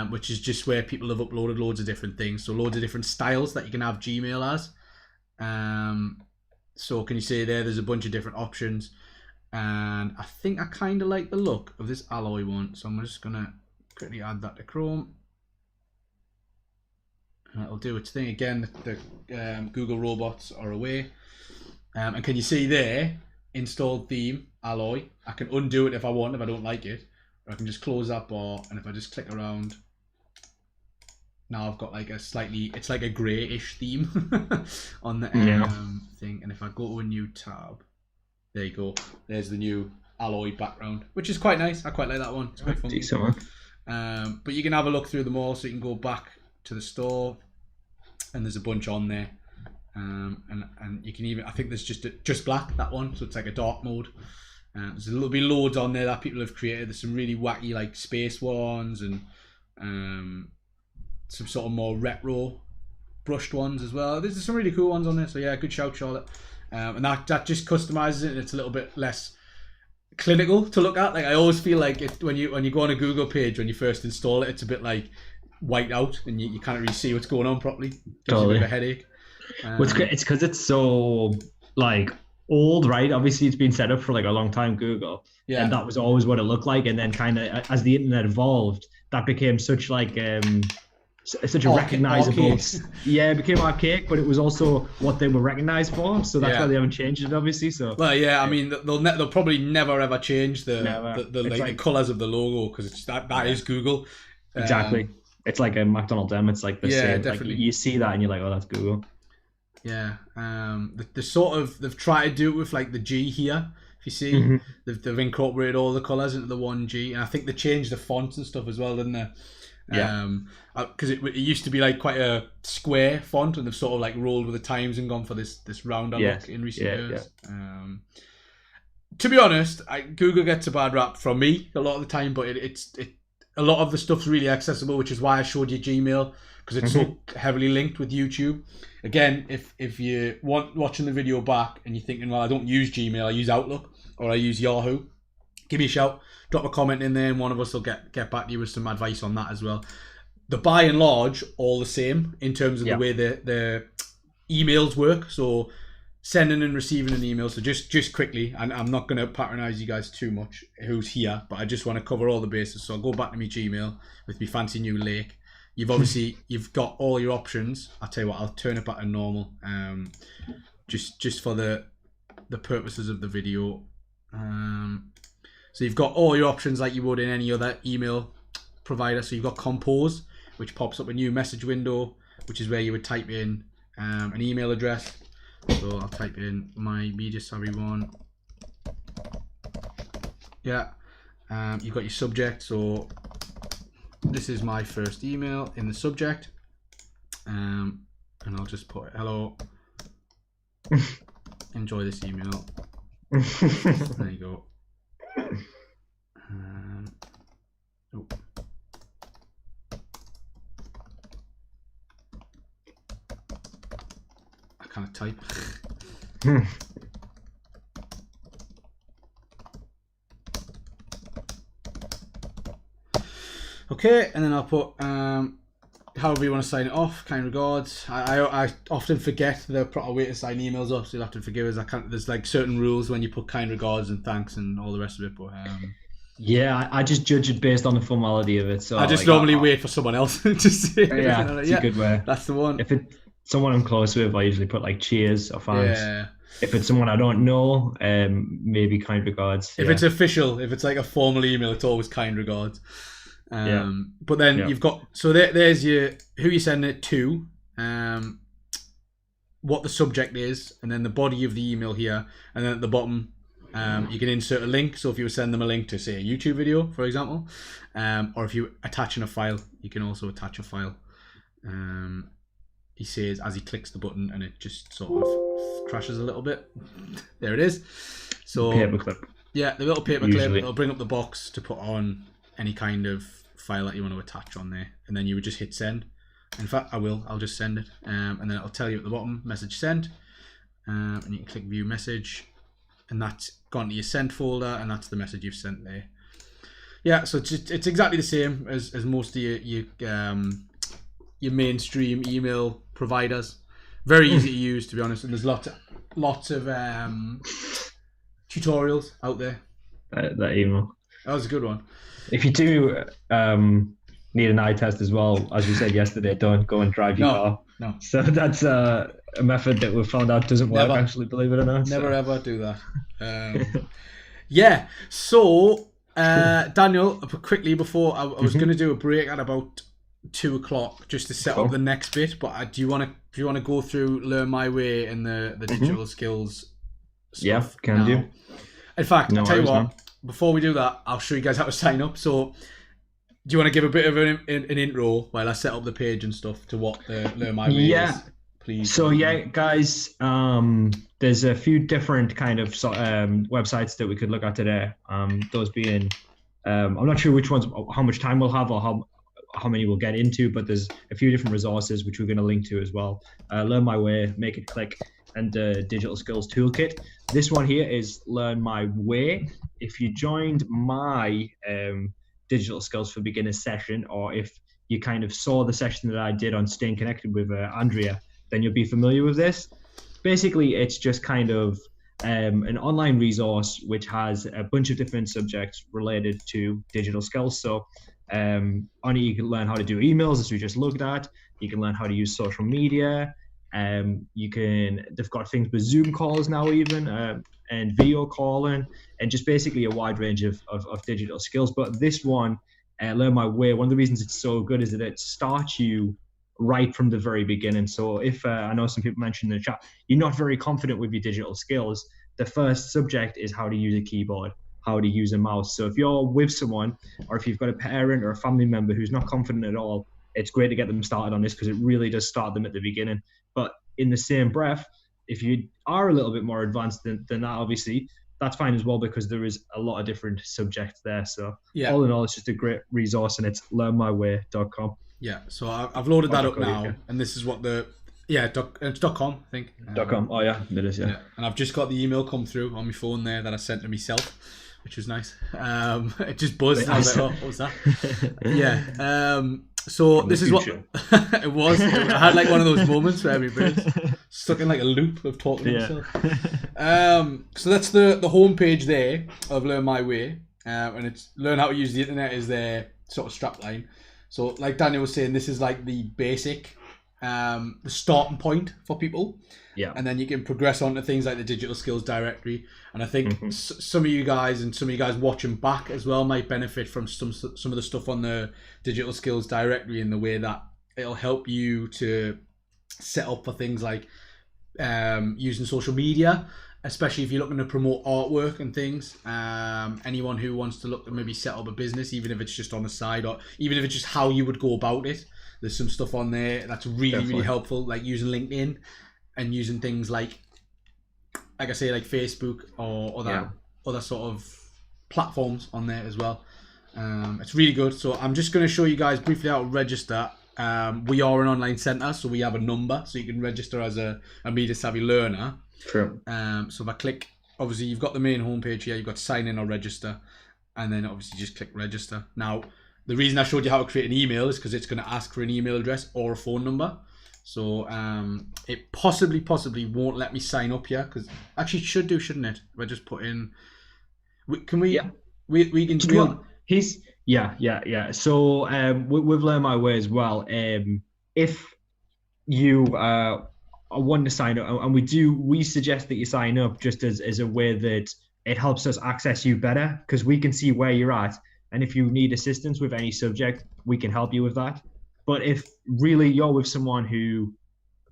which is just where people have uploaded loads of different things, so loads of different styles that you can have Gmail as. So can you see there's a bunch of different options, and I think I kind of like the look of this alloy one, so I'm just gonna quickly add that to Chrome. And it'll do its thing again. The Google robots are away, and can you see there, installed theme alloy? I can undo it if I want, if I don't like it, or I can just close that bar, and if I just click around, now I've got like a slightly, it's like a greyish theme on the thing. And if I go to a new tab, there you go, there's the new alloy background, which is quite nice. I quite like that one. It's quite funky. Decent one. But you can have a look through them all, so you can go back to the store, and there's a bunch on there, and you can even, I think there's just black, that one, so it's like a dark mode. There'll be loads on there that people have created. There's some really wacky like space ones, and some sort of more retro brushed ones as well. There's some really cool ones on there, so yeah, good shout, Charlotte. And that just customizes it, and it's a little bit less clinical to look at. Like, I always feel like when you go on a Google page, when you first install it, it's a bit like white out, and you can't really see what's going on properly. Gives you a bit of a headache. It's because it's so like old, right? Obviously, it's been set up for like a long time, Google, and that was always what it looked like. And then kind of as the internet evolved, that became such like such a recognizable, it became archaic, but it was also what they were recognized for. So that's why they haven't changed it, obviously. So well, I mean, they'll probably never ever change the colors of the logo, because it's that is Google. Exactly. It's like a McDonald's M. It's like the same. Definitely. Like, you see that and you're like, oh, that's Google. Yeah. They've tried to do it with like the G here. If you see, they've incorporated all the colors into the one G, and I think they changed the fonts and stuff as well, didn't they? Because it used to be like quite a square font, and they've sort of like rolled with the times and gone for this rounder look in recent years. To be honest, Google gets a bad rap from me a lot of the time, but it's a lot of the stuff's really accessible, which is why I showed you Gmail, because it's so heavily linked with YouTube. Again, if you want watching the video back and you're thinking, well, I don't use Gmail, I use Outlook or I use Yahoo, give me a shout, drop a comment in there, and one of us will get back to you with some advice on that as well. The by and large all the same in terms of the way the emails work. So sending and receiving an email. So just quickly, and I'm not going to patronize you guys too much who's here, but I just want to cover all the bases. So I'll go back to my Gmail with my fancy new lake. You've got all your options. I'll tell you what, I'll turn it back to normal, just for the purposes of the video. So you've got all your options like you would in any other email provider. So you've got Compose, which pops up a new message window, which is where you would type in an email address. So I'll type in my media savvy one. Yeah. You've got your subject. So this is my first email in the subject. And I'll just put hello. Enjoy this email. There you go. I can't type. Okay, and then I'll put however you want to sign it off. Kind regards. I often forget the proper way to sign emails off, so you'll have to forgive us. There's like certain rules when you put kind regards and thanks and all the rest of it, but I just judge it based on the formality of it. So I just normally wait for someone else to say it. It's a good way. That's the one. If it's someone I'm close with, I usually put like cheers or thanks. Yeah. If it's someone I don't know, maybe kind regards. If it's official, if it's like a formal email, it's always kind regards. But then you've got, so there's your who you send it to, what the subject is, and then the body of the email here, and then at the bottom you can insert a link. So if you send them a link to say a YouTube video, for example, or if you attach in a file, you can also attach a file. He says as he clicks the button, and it just sort of crashes a little bit. There it is. So paperclip. Yeah, the little paperclip. It'll bring up the box to put on any kind of file that you want to attach on there, and then you would just hit send. In fact, I'll just send it, and then it'll tell you at the bottom, message sent, and you can click view message, and that's gone to your sent folder, and that's the message you've sent there. Yeah, so it's exactly the same as most of your mainstream email providers. Very easy to use, to be honest, and there's lots of tutorials out there. That email. That was a good one. If you do need an eye test as well, as we said yesterday, don't go and drive your car. No. So that's a method that we've found out doesn't work, actually, believe it or not. Never ever do that. Yeah, so Daniel, quickly before I was going to do a break at about 2:00 just to set up the next bit, but do you want to go through Learn My Way and the digital skills stuff? Yeah, can do. In fact, I'll tell you what, before we do that, I'll show you guys how to sign up. So do you want to give a bit of an intro while I set up the page and stuff to what the Learn My Way is? Please. So guys, there's a few different kind of websites that we could look at today. Those being, I'm not sure which ones, how much time we'll have or how many we'll get into, but there's a few different resources which we're going to link to as well. Learn My Way, Make It Click, and Digital Skills Toolkit. This one here is Learn My Way. If you joined my Digital Skills for Beginners session, or if you kind of saw the session that I did on staying connected with Andrea, then you'll be familiar with this. Basically, it's just kind of an online resource which has a bunch of different subjects related to digital skills. So on it, you can learn how to do emails, as we just looked at. You can learn how to use social media. They've got things with Zoom calls now even, and video calling, and just basically a wide range of digital skills. But this one, Learn My Way, one of the reasons it's so good is that it starts you right from the very beginning. So if I know some people mentioned in the chat, you're not very confident with your digital skills, the first subject is how to use a keyboard, how to use a mouse. So if you're with someone, or if you've got a parent or a family member who's not confident at all, it's great to get them started on this, because it really does start them at the beginning. But in the same breath, if you are a little bit more advanced than that, obviously, that's fine as well, because there is a lot of different subjects there. So all in all, it's just a great resource, and it's learnmyway.com. Yeah, so I've loaded that up now, and this is what it's .com, I think. .com, oh yeah, it is, yeah. And I've just got the email come through on my phone there that I sent to myself, which was nice. It just buzzed, and I was like, oh, what was that? Yeah. So this is what it was. I had like one of those moments where everybody's stuck in like a loop of talking to myself. So that's the homepage there of Learn My Way, and it's learn how to use the internet is their sort of strapline. So like Daniel was saying, this is like the basic, the starting point for people. Yeah. And then you can progress on to things like the digital skills directory. And I think some of you guys and some of you guys watching back as well might benefit from some of the stuff on the digital skills directory, in the way that it'll help you to set up for things like using social media, especially if you're looking to promote artwork and things. Anyone who wants to look to maybe set up a business, even if it's just on the side, or even if it's just how you would go about it, there's some stuff on there that's really helpful, like using LinkedIn and using things like I say, like Facebook or other sort of platforms on there as well. It's really good. So I'm just going to show you guys briefly how to register. We are an online centre, so we have a number, so you can register as a media savvy learner. True. So if I click, obviously you've got the main homepage here, you've got sign in or register, and then obviously just click register. Now, the reason I showed you how to create an email is because it's going to ask for an email address or a phone number. So it possibly won't let me sign up here, because actually it should do, shouldn't it? If I just put in, can we? Yeah. We can. Yeah. So we've Learn My Way as well. If you want to sign up, and we suggest that you sign up just as a way that it helps us access you better, because we can see where you're at, and if you need assistance with any subject, we can help you with that. But if really you're with someone who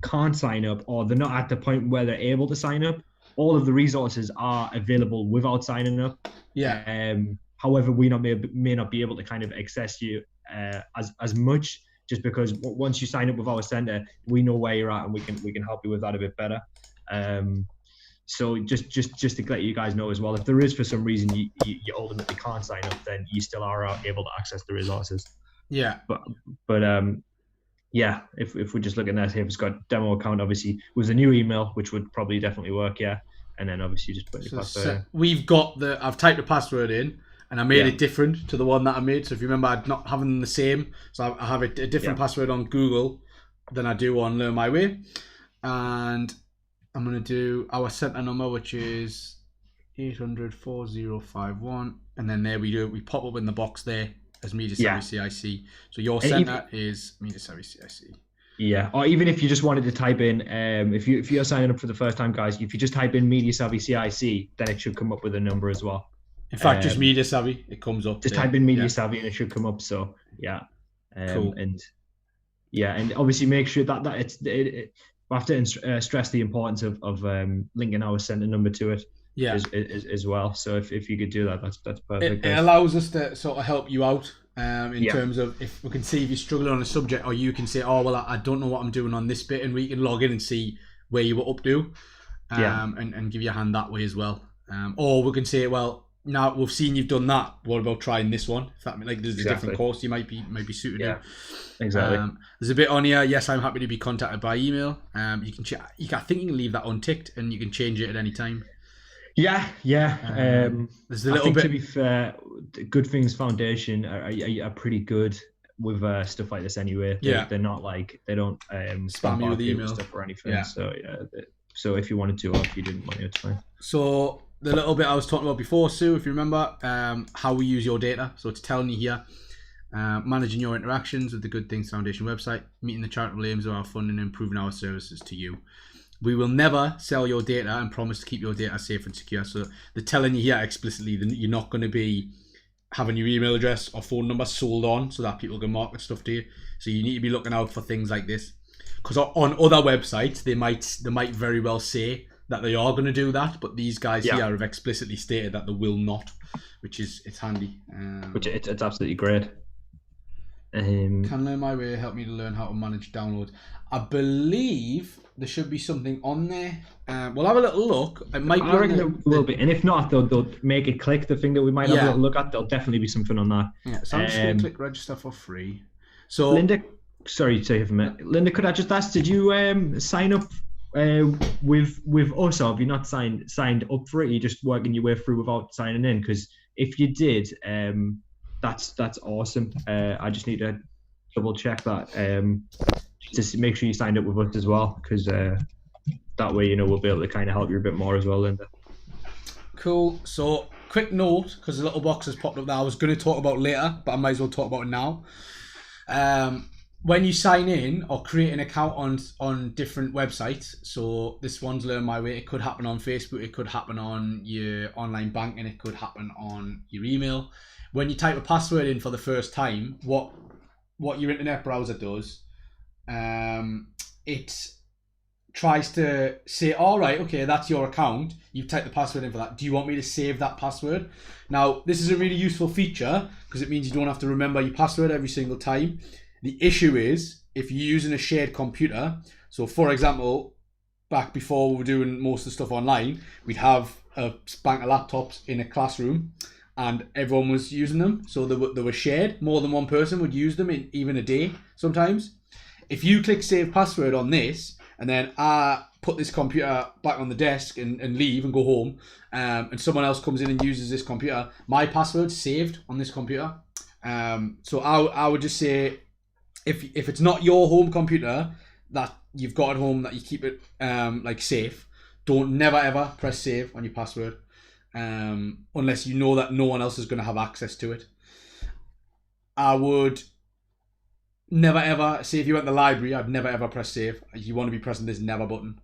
can't sign up, or they're not at the point where they're able to sign up, all of the resources are available without signing up. Yeah. However, we may not be able to kind of access you as much, just because once you sign up with our center, we know where you're at, and we can help you with that a bit better. So just to let you guys know as well, if there is for some reason you ultimately can't sign up, then you still are able to access the resources. Yeah. But yeah, if we're just looking at here, it's got demo account obviously with a new email, which would probably definitely work, yeah. And then obviously just put your password in. We've got I've typed the password in and I made Yeah, it different to the one that I made. So if you remember, I'd not having the same. So I have a different yeah, password on Google than I do on Learn My Way. And I'm going to do our center number, which is 800-4051. And then there we do. We pop up in the box there as Media Savvy CIC. So your center is Media Savvy CIC. Yeah, or even if you just wanted to type in, if you're signing up for the first time, guys, if you just type in Media Savvy CIC, then it should come up with a number as well. In fact, just Media Savvy, it comes up. Just type in Media Savvy and it should come up. So yeah, cool. And obviously make sure that we have to stress the importance of linking our center number to it. As well. So if you could do that, that's perfect. It allows us to sort of help you out in terms of if we can see if you're struggling on a subject, or you can say, oh well, I don't know what I'm doing on this bit, and we can log in and see where you were up to, and give you a hand that way as well. Or we can say, well, now we've seen you've done that. What about trying this one? If that there's a different course you might be suited to. Exactly. There's a bit on here. Yes, I'm happy to be contacted by email. You can I think you can leave that unticked, and you can change it at any time. Yeah. There's a little bit. To be fair, Good Things Foundation are pretty good with stuff like this anyway. They're not like they don't spam you with email stuff or anything. Yeah. So so if you wanted to, or if you didn't want to, it's fine. So the little bit I was talking about before, Sue, if you remember, how we use your data. So it's telling you here, managing your interactions with the Good Things Foundation website, meeting the charitable aims of our fund, and improving our services to you. We will never sell your data and promise to keep your data safe and secure. So they're telling you here explicitly that you're not going to be having your email address or phone number sold on so that people can market stuff to you. So you need to be looking out for things like this. Because on other websites, they might very well say that they are going to do that, but these guys here have explicitly stated that they will not, which is it's handy. Which it's absolutely great. Can Learn My Way help me to learn how to manage downloads? I believe there should be something on there. We'll have a little look. It might be. I reckon there will be, and if not, they'll make it click. The thing that we might have a little look at, there'll definitely be something on that. Yeah, so I'm just going to click register for free. So Linda, sorry to say for a minute. Linda, could I just ask, did you sign up with us, or have you not signed up for it? You're just working your way through without signing in? Because if you did, that's awesome. I just need to double check that. Just to make sure you signed up with us as well, because that way, we'll be able to kind of help you a bit more as well, Linda. Cool. So, quick note, because the little box has popped up there. I was going to talk about later, but I might as well talk about it now. When you sign in or create an account on different websites, so this one's Learn My Way, it could happen on Facebook, it could happen on your online banking, it could happen on your email. When you type a password in for the first time, what your internet browser does, it tries to say, all right, okay, that's your account. You've typed the password in for that. Do you want me to save that password? Now, this is a really useful feature because it means you don't have to remember your password every single time. The issue is if you're using a shared computer. So, for example, back before we were doing most of the stuff online, we'd have a bank of laptops in a classroom and everyone was using them. So they were shared. More than one person would use them in even a day sometimes. If you click save password on this, and then I put this computer back on the desk and leave and go home, and someone else comes in and uses this computer, my password's saved on this computer. So I would just say, if it's not your home computer that you've got at home that you keep it like safe, never ever press save on your password, unless you know that no one else is going to have access to it. I would never ever say, if you went to the library, I'd never ever press save. You want to be pressing this never button,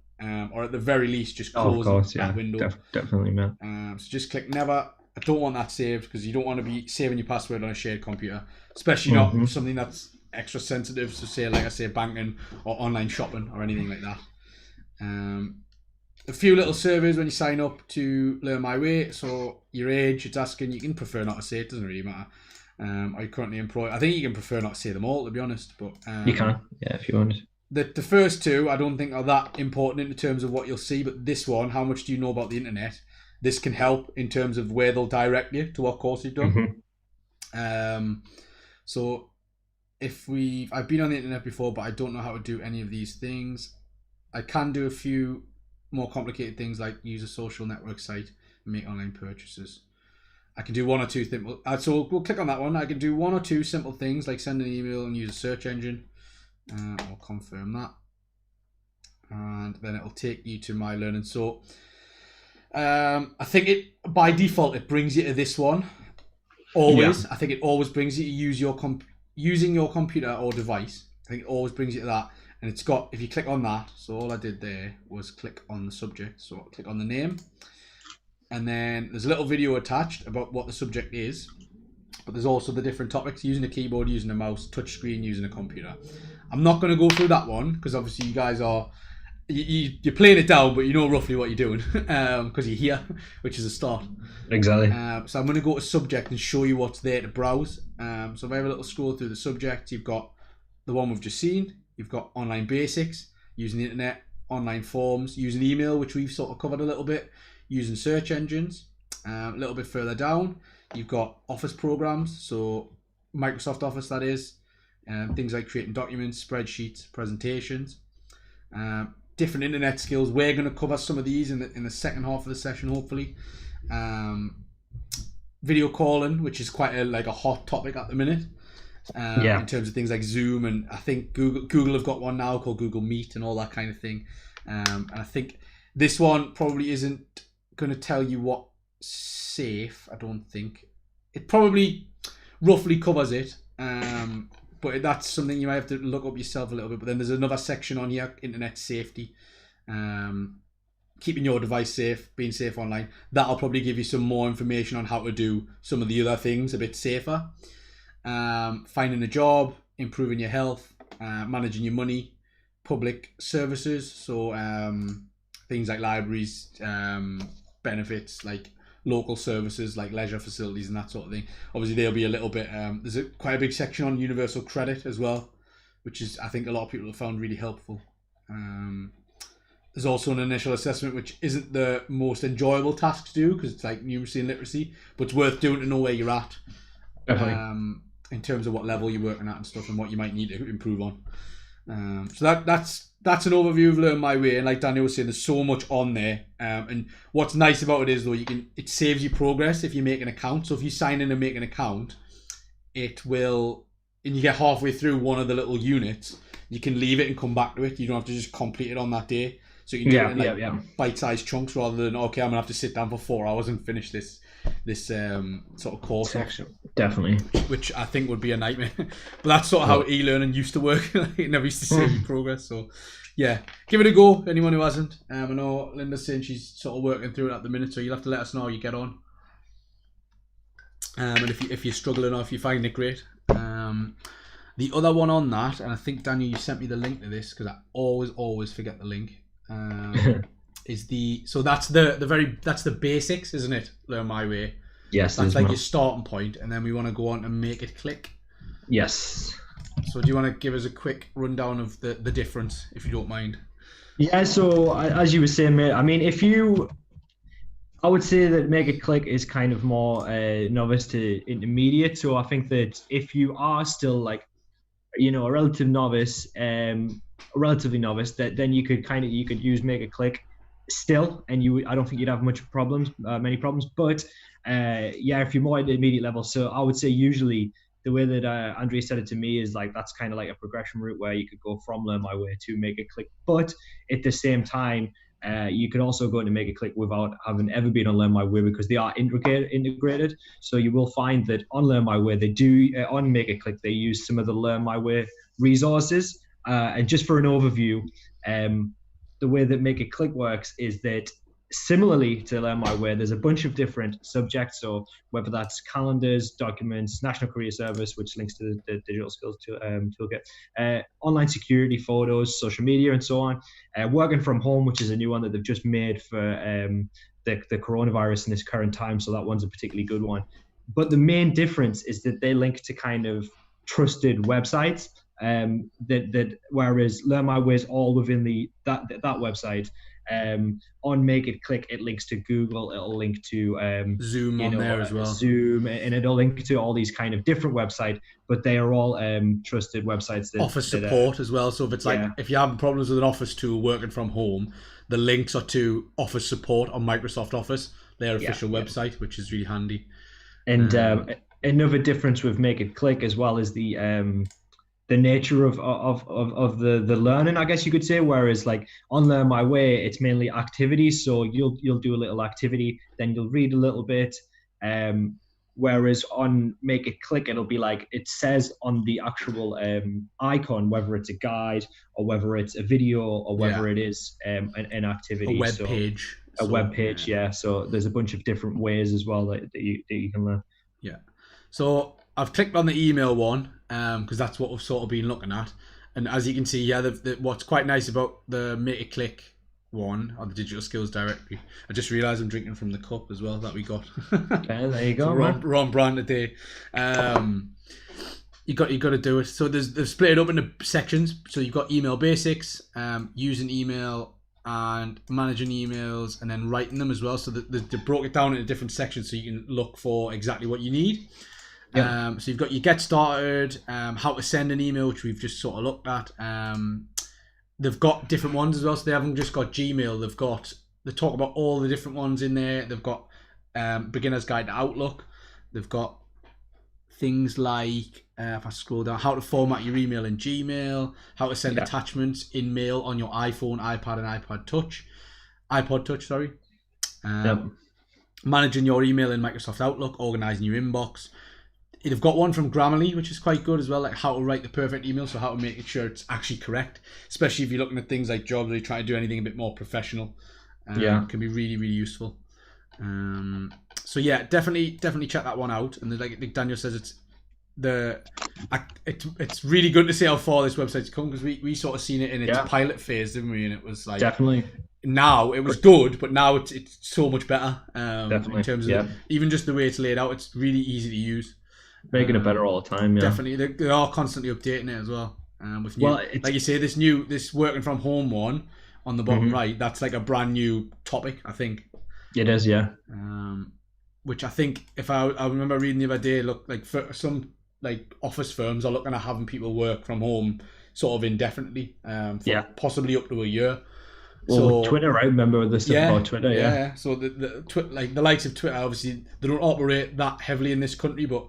or at the very least just close that window. Definitely, man. So just click never. I don't want that saved because you don't want to be saving your password on a shared computer, especially not something that's extra sensitive. So say, like I say, banking or online shopping or anything like that. A few little surveys when you sign up to Learn My Way. So your age, it's asking. You can prefer not to say, it doesn't really matter. Are you currently employed? I think you can prefer not to say them all, to be honest. But you can, yeah, if you want. The first two I don't think are that important in terms of what you'll see, but this one, how much do you know about the internet? This can help in terms of where they'll direct you to what course you've done. So I've been on the internet before, but I don't know how to do any of these things. I can do a few more complicated things like use a social network site and make online purchases. I can do one or two simple. So we'll click on that one. I can do one or two simple things like send an email and use a search engine. I'll confirm that, and then it'll take you to my learning. So I think it by default it brings you to this one. Always, I think it always brings you to use your using your computer or device. I think it always brings you to that, and it's got, if you click on that. So all I did there was click on the subject. So I'll click on the name. And then there's a little video attached about what the subject is. But there's also the different topics, using a keyboard, using a mouse, touchscreen, using a computer. I'm not going to go through that one because obviously you guys are, you're playing it down, but you know roughly what you're doing because you're here, which is a start. Exactly. So I'm going to go to subject and show you what's there to browse. So if I have a little scroll through the subject, you've got the one we've just seen. You've got online basics, using the internet, online forms, using email, which we've sort of covered a little bit, using search engines. A little bit further down, you've got Office programs, so Microsoft Office, that is. Things like creating documents, spreadsheets, presentations. Different internet skills. We're going to cover some of these in the second half of the session, hopefully. Video calling, which is quite a hot topic at the minute. In terms of things like Zoom, and I think Google have got one now called Google Meet and all that kind of thing. And I think this one probably isn't going to tell you what safe. I don't think it probably roughly covers it, but that's something you might have to look up yourself a little bit. But then there's another section on here, internet safety, keeping your device safe, being safe online. That'll probably give you some more information on how to do some of the other things a bit safer. Finding a job, improving your health, managing your money, public services, so things like libraries, benefits like local services like leisure facilities and that sort of thing. Obviously there'll be a little bit, there's quite a big section on universal credit as well, which is, I think, a lot of people have found really helpful. There's also an initial assessment, which isn't the most enjoyable task to do because it's like numeracy and literacy, but it's worth doing to know where you're at. In terms of what level you're working at and stuff, and what you might need to improve on. So that's an overview of Learn My Way. And like Daniel was saying, there's so much on there. And what's nice about it is, though, it saves you progress if you make an account. So if you sign in and make an account, it will, and you get halfway through one of the little units, you can leave it and come back to it. You don't have to just complete it on that day. So you can do it in bite-sized chunks rather than, okay, I'm gonna have to sit down for 4 hours and finish this sort of course section. Definitely, which I think would be a nightmare. But that's sort of how e-learning used to work. It never used to save progress. So yeah, give it a go, anyone who hasn't. I know Linda's saying she's sort of working through it at the minute, so you'll have to let us know how you get on, and if you're struggling or if you find it great. The other one on that, and I think Daniel, you sent me the link to this because I always forget the link. Is that's the basics, isn't it? Learn My Way. Yes, that's like your starting point, and then we want to go on and make it click. Yes. So do you want to give us a quick rundown of the difference, if you don't mind? Yeah. So as you were saying, mate, I mean, I would say that Make It Click is kind of more novice to intermediate. So I think that if you are still like, a relatively novice, then you could use Make It Click still, and I don't think you'd have many problems. But if you're more at the intermediate level, so I would say usually the way that Andrea said it to me is like that's kind of like a progression route where you could go from Learn My Way to Make It Click, but at the same time you could also go into Make It Click without having ever been on Learn My Way because they are integrated. So you will find that on Learn My Way they do on Make It Click they use some of the Learn My Way resources. And just for an overview, the way that Make It Click works is that similarly to Learn My Way, there's a bunch of different subjects. So whether that's calendars, documents, National Career Service, which links to the digital skills toolkit, online security, photos, social media, and so on. Working from home, which is a new one that they've just made for the coronavirus in this current time. So that one's a particularly good one. But the main difference is that they link to kind of trusted websites. That whereas Learn My Way is all within that website, On Make It Click, it links to Google, it'll link to Zoom on there as well. Zoom, and it'll link to all these kind of different websites, but they are all trusted websites. Office support as well. So if it's like, if you're having problems with an Office tool working from home, the links are to Office support on Microsoft Office, their official website, which is really handy. And another difference with Make It Click as well is the nature of the learning, I guess you could say. Whereas like on Learn My Way, it's mainly activities. So you'll do a little activity, then you'll read a little bit. Whereas on Make It Click, it'll be like it says on the actual icon, whether it's a guide or whether it's a video or whether it is an activity. A web page. A web page, yeah. So there's a bunch of different ways as well that you can learn. Yeah. So I've clicked on the email one because that's what we've sort of been looking at. And as you can see, what's quite nice about the Make It Click one, or the Digital Skills Directory, I just realised I'm drinking from the cup as well that we got. Okay, there you go. So wrong brand today. You got to do it. So they've split it up into sections. So you've got email basics, using email, and managing emails, and then writing them as well. So they broke it down into different sections so you can look for exactly what you need. Yep. So you've got your get started, how to send an email, which we've just sort of looked at. They've got different ones as well. So they haven't just got Gmail. They talk about all the different ones in there. They've got Beginner's Guide to Outlook. They've got things like, if I scroll down, how to format your email in Gmail, how to send attachments in mail on your iPhone, iPad, and iPod Touch, sorry. Managing your email in Microsoft Outlook, organizing your inbox. They've got one from Grammarly, which is quite good as well, like how to write the perfect email, so how to make sure it's actually correct, especially if you're looking at things like jobs or you're trying to do anything a bit more professional. It can be really, really useful. So yeah, definitely check that one out. And like Daniel says, it's really good to see how far this website's come, because we sort of seen it in its pilot phase, didn't we? And it was like, definitely. Now it was good, but now it's so much better. Definitely. In terms of even just the way it's laid out, it's really easy to use. Making it better all the time. Definitely, they are constantly updating it as well. With new, like you say, this working from home one on the bottom right, that's like a brand new topic, I think. It is, yeah. Which I think, if I remember reading the other day, look, like for some like office firms are looking at having people work from home sort of indefinitely, for possibly up to a year. Well, so, Twitter, I remember the stuff about Twitter. Yeah. So the likes of Twitter, obviously, they don't operate that heavily in this country, but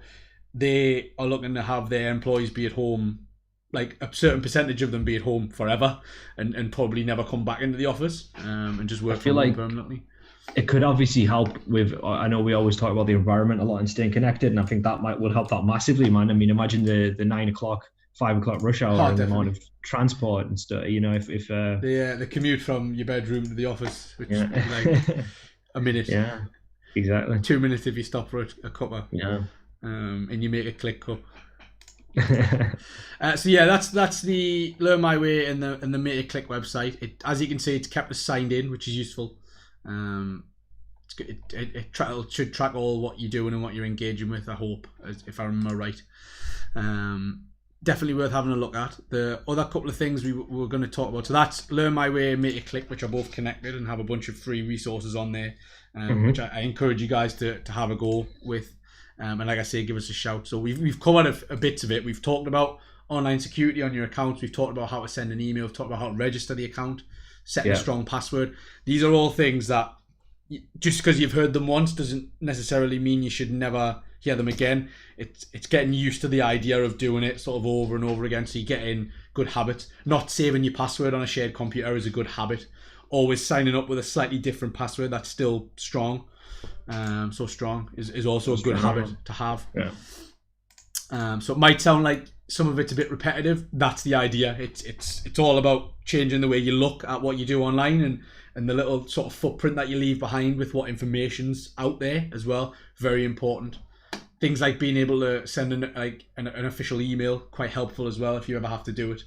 they are looking to have their employees be at home, like a certain percentage of them be at home forever, and probably never come back into the office, and just work from home permanently. It could obviously help with, I know we always talk about the environment a lot and staying connected, and I think that would help that massively, man. I mean, imagine the 9 o'clock, 5 o'clock rush hour and the amount of transport and stuff, you know, if the commute from your bedroom to the office, which is like a minute. Yeah, exactly. 2 minutes if you stop for a cuppa. Yeah. And you make a click cup. So yeah, that's the Learn My Way and the Make It Click website. As you can see, it's kept us signed in, which is useful. It's good. It should track all what you're doing and what you're engaging with, I hope, if I remember right. Definitely worth having a look at. The other couple of things we were going to talk about, so that's Learn My Way and Make It Click, which are both connected and have a bunch of free resources on there, which I encourage you guys to have a go with. And like I say, give us a shout. So we've covered a bits of it. We've talked about online security on your accounts. We've talked about how to send an email. We've talked about how to register the account, set a strong password. These are all things that just because you've heard them once doesn't necessarily mean you should never hear them again. It's getting used to the idea of doing it sort of over and over again, so you get in good habits. Not saving your password on a shared computer is a good habit. Always signing up with a slightly different password that's still strong. So strong is also a good habit to have. So it might sound like some of it's a bit repetitive. That's the idea. It's all about changing the way you look at what you do online, and the little sort of footprint that you leave behind with what information's out there as well. Very important. Things like being able to send an official email, quite helpful as well if you ever have to do it.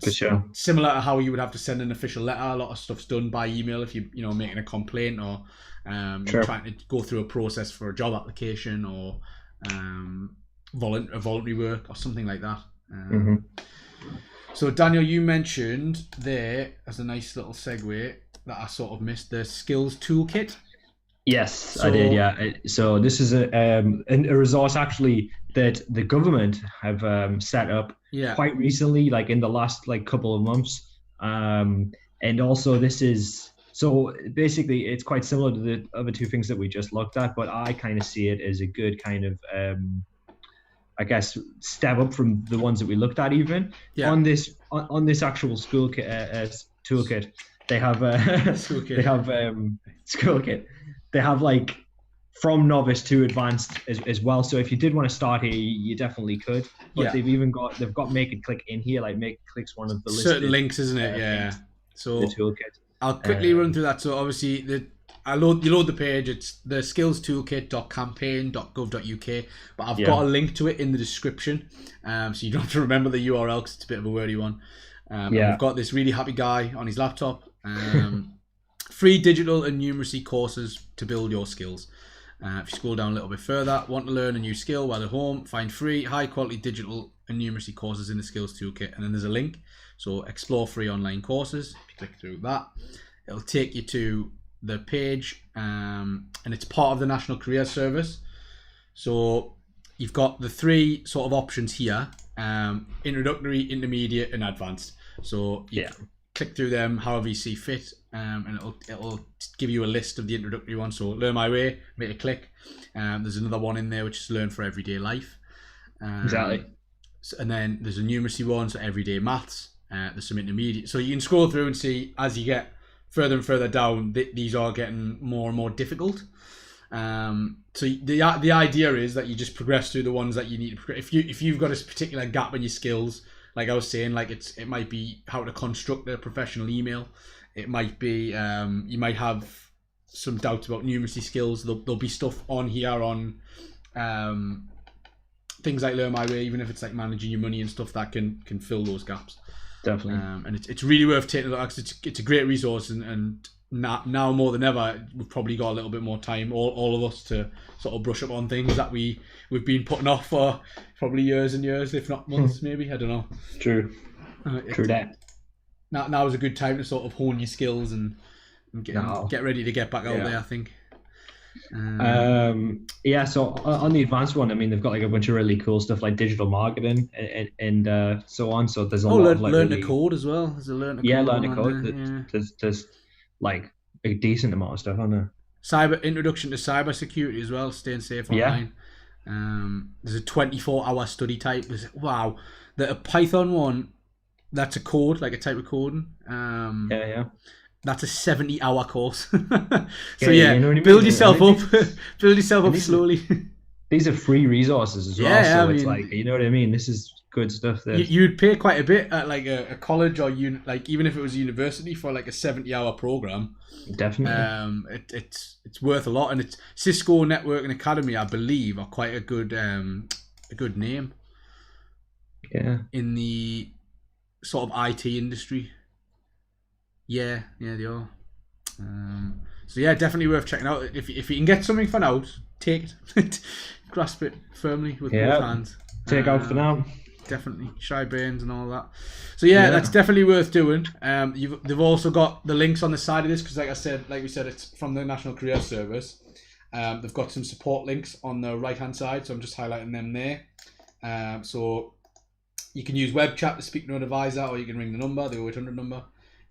It's similar to how you would have to send an official letter. A lot of stuff's done by email if you're making a complaint or you're trying to go through a process for a job application or voluntary work or something like that. So Daniel, you mentioned there as a nice little segue that I sort of missed, the skills toolkit. Yes, I did. Yeah. So this is a resource actually that the government have set up quite recently, like in the last like couple of months. And also this is so basically it's quite similar to the other two things that we just looked at, but I kind of see it as a good kind of I guess step up from the ones that we looked at. Even on this actual school toolkit, they have school kit. They have like from novice to advanced as well. So if you did want to start here, you definitely could. But they've got make it click in here, like make it clicks one of the certain links, isn't it? Yeah. So the toolkit. I'll quickly run through that. So obviously you load the page. It's the skillstoolkit.campaign.gov.uk, but I've got a link to it in the description, so you don't have to remember the URL because it's a bit of a wordy one. We've got this really happy guy on his laptop. Free digital and numeracy courses to build your skills. If you scroll down a little bit further, want to learn a new skill while at home, find free, high quality digital and numeracy courses in the skills toolkit. And then there's a link. So explore free online courses. If you click through that, it'll take you to the page, and it's part of the National Careers Service. So you've got the three sort of options here, introductory, intermediate and advanced. So you click through them however you see fit, and it'll give you a list of the introductory ones. So learn my way, make a click. There's another one in there which is learn for everyday life. Exactly. And then there's a numeracy one, so everyday maths. There's some intermediate. So you can scroll through and see as you get further and further down, these are getting more and more difficult. So the idea is that you just progress through the ones that you need to. If you've got a particular gap in your skills, like I was saying, like it might be how to construct a professional email. It might be you might have some doubts about numeracy skills. There'll be stuff on here on things like Learn My Way, even if it's like managing your money and stuff that can fill those gaps. Definitely. And it's really worth taking a look because it's a great resource, and now more than ever we've probably got a little bit more time, all of us, to sort of brush up on things that we've been putting off for probably years and years, if not months, maybe. I don't know. True. True that. Now is a good time to sort of hone your skills and get ready to get back out there, I think. So on the advanced one, I mean, they've got like a bunch of really cool stuff like digital marketing and so on. So there's a lot of like learn to code as well. There's a learn to code. Learn to code. There's like a decent amount of stuff on there. Introduction to cyber security as well, staying safe online. There's a 24-hour study type. The Python one, that's a code, like a type of coding. That's a 70-hour course. So you know what I mean? Build yourself up. Build yourself up slowly. These are free resources as well. So it's like, you know what I mean? This is good stuff there. You'd pay quite a bit at like a college or like even if it was a university for like a 70-hour program. Definitely. It's worth a lot, and it's Cisco Network and Academy, I believe, are quite a good name. Yeah. In the sort of IT industry. Yeah, they are. So definitely worth checking out. If you can get something for now, take it. Grasp it firmly with both hands. Take out for now. Definitely. Shy brains and all that. So that's definitely worth doing. They've also got the links on the side of this because, like we said, it's from the National Careers Service. They've got some support links on the right hand side, so I'm just highlighting them there. So you can use web chat to speak to an advisor, or you can ring the number, the 0800 number.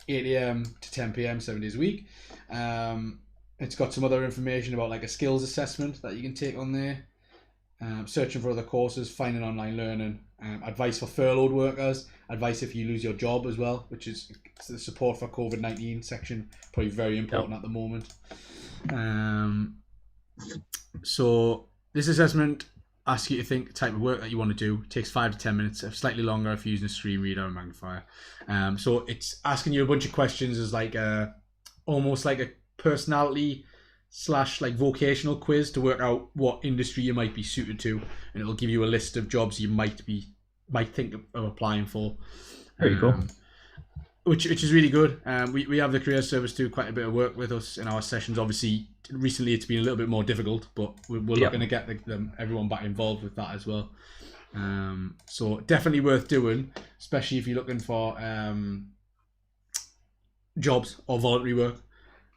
8 a.m. to 10 p.m. 7 days a week. It's got some other information about like a skills assessment that you can take on there. Searching for other courses, finding online learning, advice for furloughed workers, advice if you lose your job as well, which is the support for COVID-19 section, probably very important at the moment. So this assessment asks you to think the type of work that you want to do. It takes 5 to 10 minutes, slightly longer if you're using a screen reader or magnifier. So it's asking you a bunch of questions as like almost like a personality / like vocational quiz to work out what industry you might be suited to, and it'll give you a list of jobs you might think of applying for. Very cool. Which is really good. We have the career service do quite a bit of work with us in our sessions. Obviously, recently it's been a little bit more difficult, but we're looking to get everyone back involved with that as well. So definitely worth doing, especially if you're looking for jobs or voluntary work.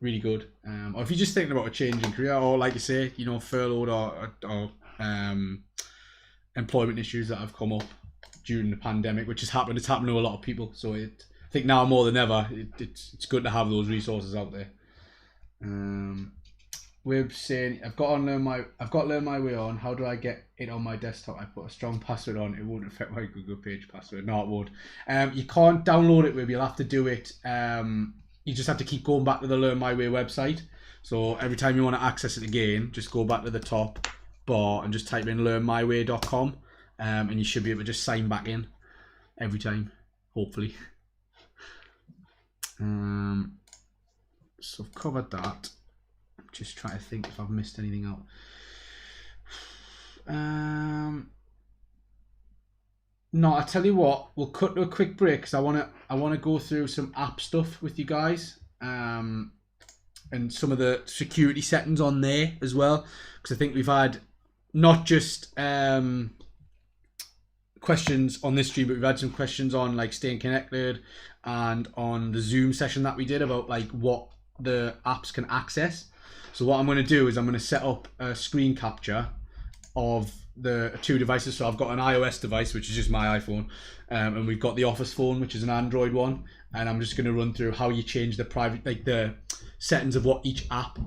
Really good. Or if you're just thinking about a change in career, or like you say, furloughed or employment issues that have come up during the pandemic, which has happened. It's happened to a lot of people. So I think now more than ever, it's good to have those resources out there. We're saying I've got to learn my way on. How do I get it on my desktop? I put a strong password on. It won't affect my Google page password. No, it won't. You can't download it, Wib. You'll have to do it. You just have to keep going back to the Learn My Way website. So every time you want to access it again, just go back to the top bar and just type in learnmyway.com, and you should be able to just sign back in every time, hopefully. So I've covered that. I'm just trying to think if I've missed anything out. No, I tell you what, we'll cut to a quick break because I wanna go through some app stuff with you guys, and some of the security settings on there as well, because I think we've had not just questions on this stream, but we've had some questions on like staying connected and on the Zoom session that we did about like what the apps can access. So what I'm going to do is I'm going to set up a screen capture of the two devices. So I've got an iOS device, which is just my iPhone, and we've got the Office phone, which is an Android one. And I'm just going to run through how you change the settings of what each app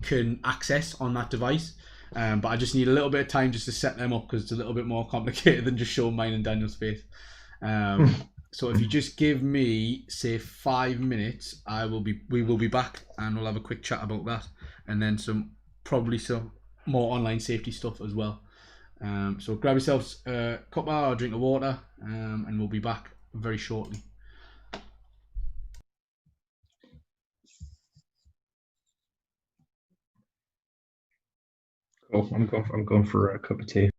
can access on that device. But I just need a little bit of time just to set them up because it's a little bit more complicated than just showing mine and Daniel's face. So if you just give me, say, 5 minutes, we will be back and we'll have a quick chat about that, and then probably some more online safety stuff as well. So grab yourselves a cup or a drink of water, and we'll be back very shortly. Cool. I'm going for a cup of tea.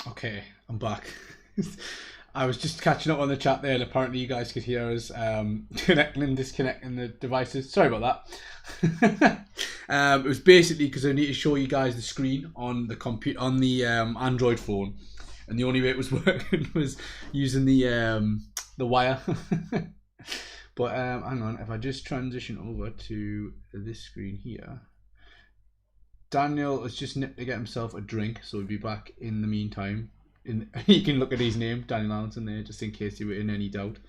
Okay, I'm back. I was just catching up on the chat there, and apparently you guys could hear us connecting and disconnecting the devices. Sorry about that. It was basically because I need to show you guys the screen on the computer on the Android phone, and the only way it was working was using the wire. But hang on, if I just transition over to this screen here. Daniel has just nipped to get himself a drink, so he'll be back in the meantime. You can look at his name, Daniel Allenson, there, just in case you were in any doubt.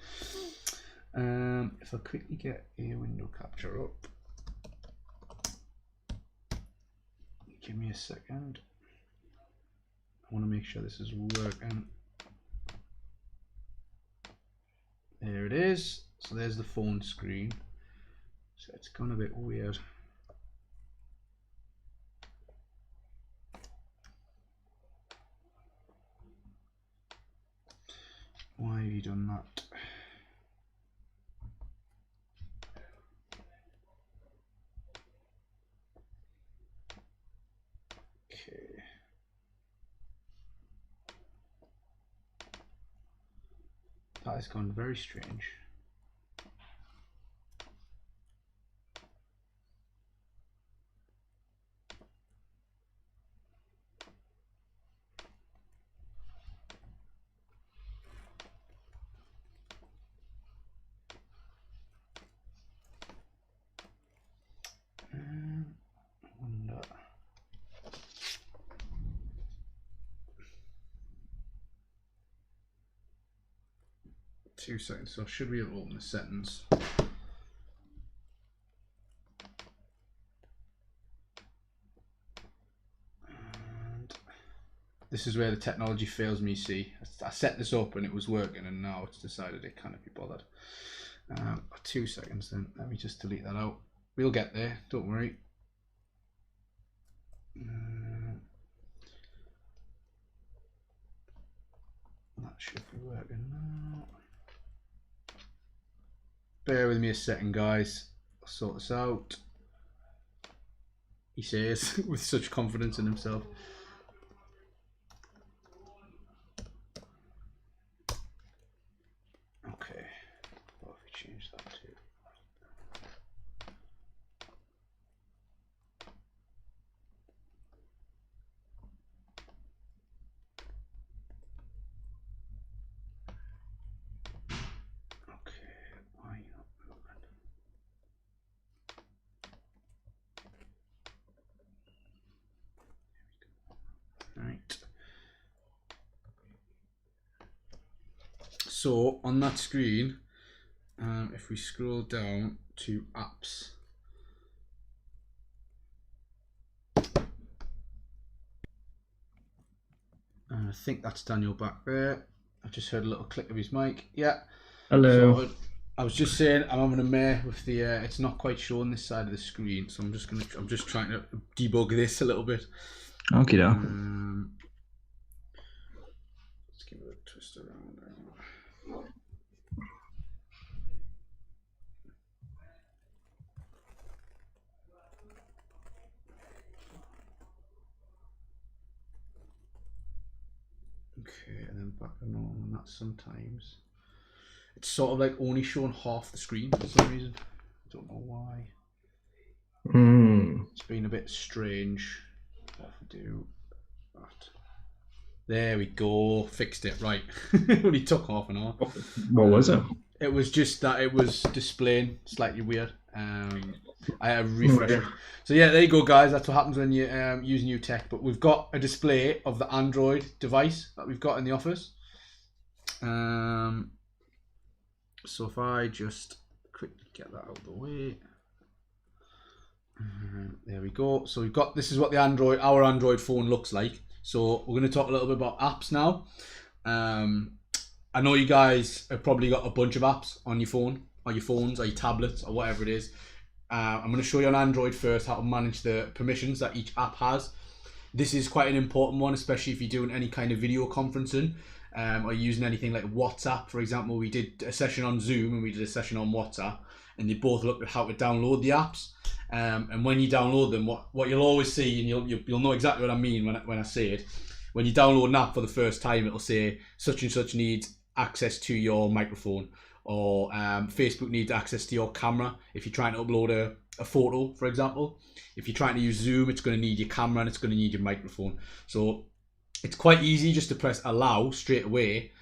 If I quickly get a window capture up. Give me a second. I want to make sure this is working. There it is. So there's the phone screen. So it's gone a bit weird. Why have you done that? Okay. That has gone very strange. Wonder. 2 seconds. So should we have opened the settings? And this is where the technology fails me. See, I set this up and it was working, and now it's decided it can't be bothered. 2 seconds. Then let me just delete that out. We'll get there. Don't worry. That should be working now. Bear with me a second, guys. I'll sort this out. He says with such confidence in himself. Okay. What if we change that to? So on that screen, if we scroll down to apps, I think that's Daniel back there. I just heard a little click of his mic. Yeah. Hello. So I was just saying I'm having a mare with the. It's not quite showing this side of the screen, so I'm just trying to debug this a little bit. Okay. Let's give it a twist around. Okay, and then back to normal, and that sometimes it's sort of like only showing half the screen for some reason. I don't know why. It's been a bit strange. What if we do that? There we go. Fixed it. Right. Only took half an hour. What was it? It was just that it was displaying slightly weird. I had a refresh. So yeah, there you go, guys. That's what happens when you use new tech. But we've got a display of the Android device that we've got in the office. So if I just quickly get that out of the way. There we go. So we've got, this is what our Android phone looks like. So we're going to talk a little bit about apps now. I know you guys have probably got a bunch of apps on your phone, or your phones, or your tablets, or whatever it is. I'm going to show you on Android first how to manage the permissions that each app has. This is quite an important one, especially if you're doing any kind of video conferencing, or using anything like WhatsApp. For example, we did a session on Zoom and we did a session on WhatsApp, and they both looked at how to download the apps. And when you download them, what you'll always see, and you'll know exactly what I mean when I say it. when you download an app for the first time, it'll say such and such needs access to your microphone, or Facebook needs access to your camera. If you're trying to upload a photo, for example, if you're trying to use Zoom, it's going to need your camera and it's going to need your microphone. So it's quite easy just to press allow straight away,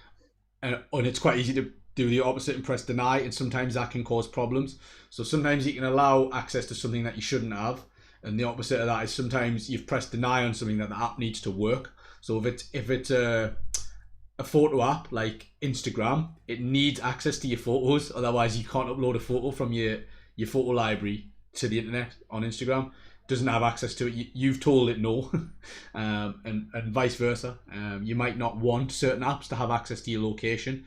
and it's quite easy to do the opposite and press deny, and sometimes that can cause problems. So sometimes you can allow access to something that you shouldn't have, and the opposite of that is sometimes you've pressed deny on something that the app needs to work. So if it's a photo app like Instagram, it needs access to your photos, otherwise you can't upload a photo from your photo library to the internet on Instagram. It doesn't have access to it. You've told it no, and vice versa. You might not want certain apps to have access to your location.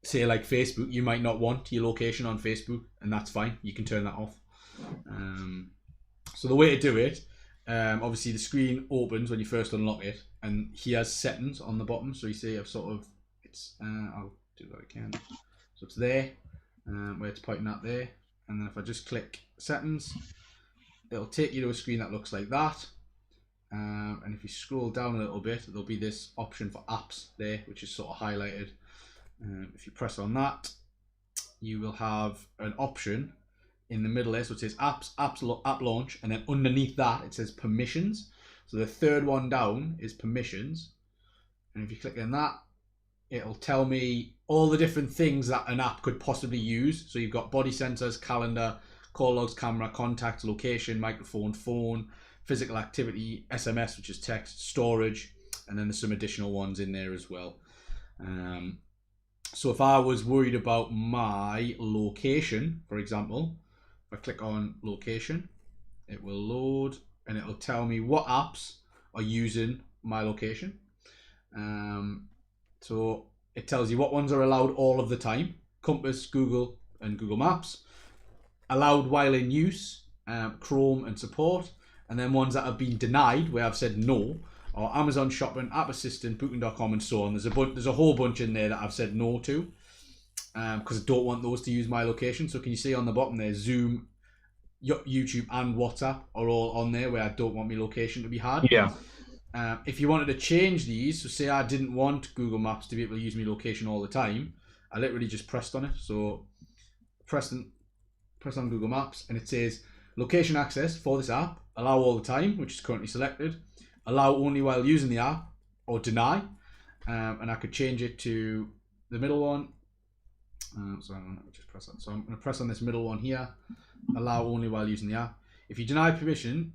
Say like Facebook, you might not want your location on Facebook, and that's fine. You can turn that off. So the way to do it, obviously the screen opens when you first unlock it, and he has settings on the bottom. So you see I've sort of, I'll do that again. So it's there, where it's pointing at there, and then if I just click settings, it'll take you to a screen that looks like that. And if you scroll down a little bit, there'll be this option for apps there, which is sort of highlighted. If you press on that, you will have an option in the middle there, so it says apps, app launch, and then underneath that it says permissions. So the third one down is permissions, and if you click on that, it'll tell me all the different things that an app could possibly use. So you've got body sensors, calendar, call logs, camera, contacts, location, microphone, phone, physical activity, SMS, which is text, storage, and then there's some additional ones in there as well. So if I was worried about my location, for example, if I click on location, it will load and it'll tell me what apps are using my location. So it tells you what ones are allowed all of the time: Compass, Google, and Google Maps. Allowed while in use, Chrome and support. And then ones that have been denied, where I've said no, are Amazon Shopping, App Assistant, Booking.com, and so on. There's a whole bunch in there that I've said no to, because I don't want those to use my location. So can you see on the bottom there, Zoom, YouTube, and WhatsApp are all on there where I don't want my location to be had. Yeah. If you wanted to change these, so say I didn't want Google Maps to be able to use my location all the time, I literally just pressed on it. So press on Google Maps, and it says location access for this app, allow all the time, which is currently selected, allow only while using the app, or deny. And I could change it to the middle one. So let me just press that. So I'm going to press on this middle one here, allow only while using the app. If you deny permission,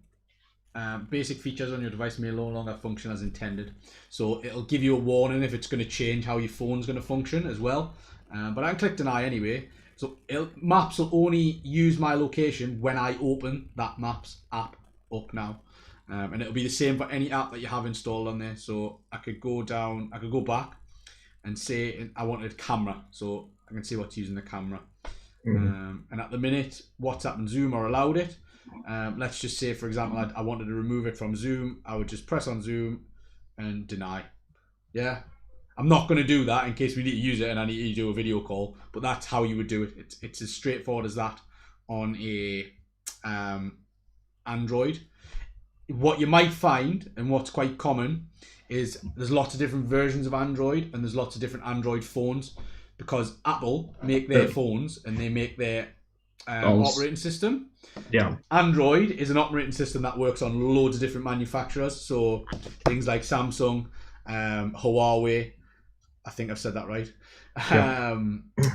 basic features on your device may no longer function as intended. So it'll give you a warning if it's going to change how your phone's going to function as well. But I can click deny anyway. So Maps will only use my location when I open that Maps app up now. And it'll be the same for any app that you have installed on there. So I could go back and say I wanted camera. So I can see what's using the camera. And at the minute, WhatsApp and Zoom are allowed it. Let's just say, for example, I wanted to remove it from Zoom. I would just press on Zoom and deny. Yeah. I'm not going to do that in case we need to use it and I need to do a video call, but that's how you would do it. It's as straightforward as that on a Android. What you might find, and what's quite common, is there's lots of different versions of Android, and there's lots of different Android phones, because Apple make their phones and they make their operating system. Yeah. Android is an operating system that works on loads of different manufacturers, so things like Samsung, Huawei. I think I've said that right. Yeah.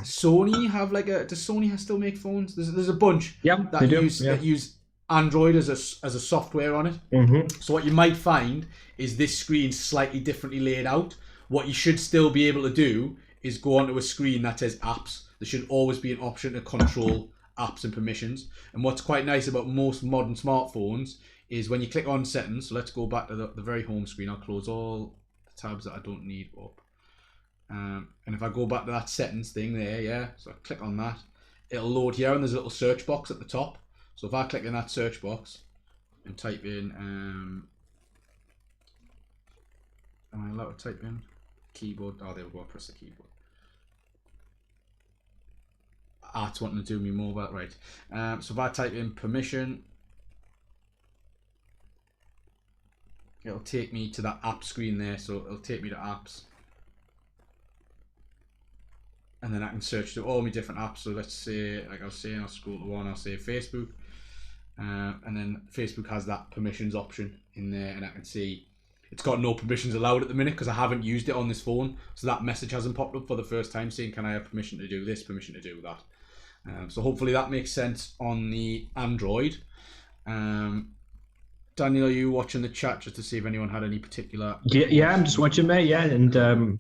Sony have does Sony still make phones? There's a bunch that use Android as a software on it. So what you might find is this screen slightly differently laid out. What you should still be able to do is go onto a screen that says apps. There should always be an option to control apps and permissions. And what's quite nice about most modern smartphones is when you click on settings, so let's go back to the very home screen. I'll close all the tabs that I don't need up. And if I go back to that settings thing there, yeah, so I click on that, it'll load here, and there's a little search box at the top. So if I click in that search box and type in, am I allowed to type in keyboard? Oh, there we go, I'll press the keyboard. It's wanting to do me mobile, right. So if I type in permission, it'll take me to that app screen there. So it'll take me to apps. And then I can search through all my different apps. So let's say, like I was saying, I'll scroll to one, I'll say Facebook. And then Facebook has that permissions option in there, and I can see it's got no permissions allowed at the minute because I haven't used it on this phone. So that message hasn't popped up for the first time saying, can I have permission to do this, permission to do that. So hopefully that makes sense on the Android. Daniel, are you watching the chat just to see if anyone had any particular... Yeah, I'm just watching, mate, yeah. And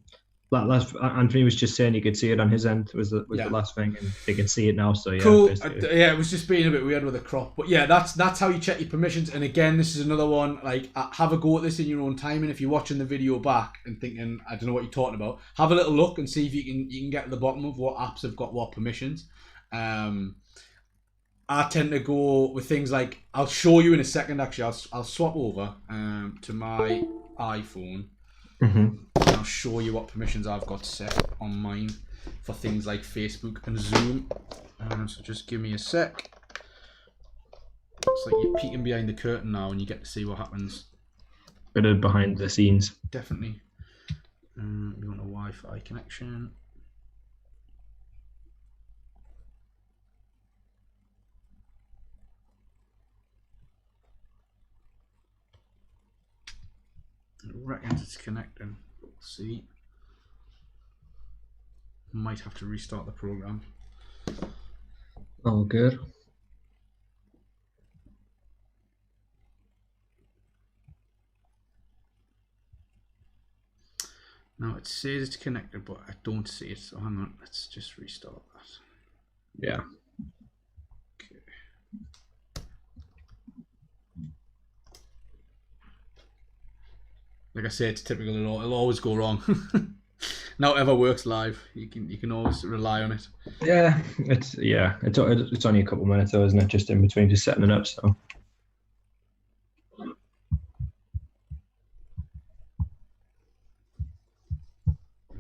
last Anthony was just saying he could see it on his end was the last thing, and they can see it now, so yeah. Cool. Yeah, it was just being a bit weird with the crop. But yeah, that's how you check your permissions. And again, this is another one, like, have a go at this in your own time. And if you're watching the video back and thinking, I don't know what you're talking about, have a little look and see if you can get to the bottom of what apps have got what permissions. I tend to go with things like, I'll show you in a second, actually. I'll swap over to my iPhone. Mm-hmm. I'll show you what permissions I've got set on mine for things like Facebook and Zoom. So just give me a sec. It's like you're peeking behind the curtain now and you get to see what happens. Bit of behind the scenes. Definitely. You want a Wi-Fi connection. It reckons it's connecting. We'll see. Might have to restart the program. Oh, good. Now it says it's connected, but I don't see it. So hang on, let's just restart that. Yeah. Okay. Like I say, it's typical. It'll always go wrong. Now it ever works live. You can always rely on it. Yeah, it's only a couple of minutes though, isn't it? Just in between, just setting it up. So.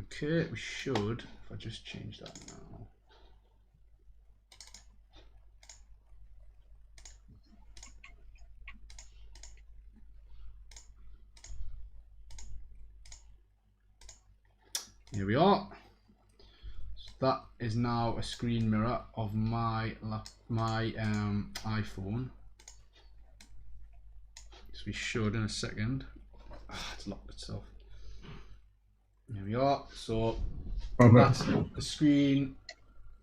Okay, we should. If I just change that now. Here we are. So that is now a screen mirror of my iPhone. So we should in a second. It's locked itself. Here we are. So that's the screen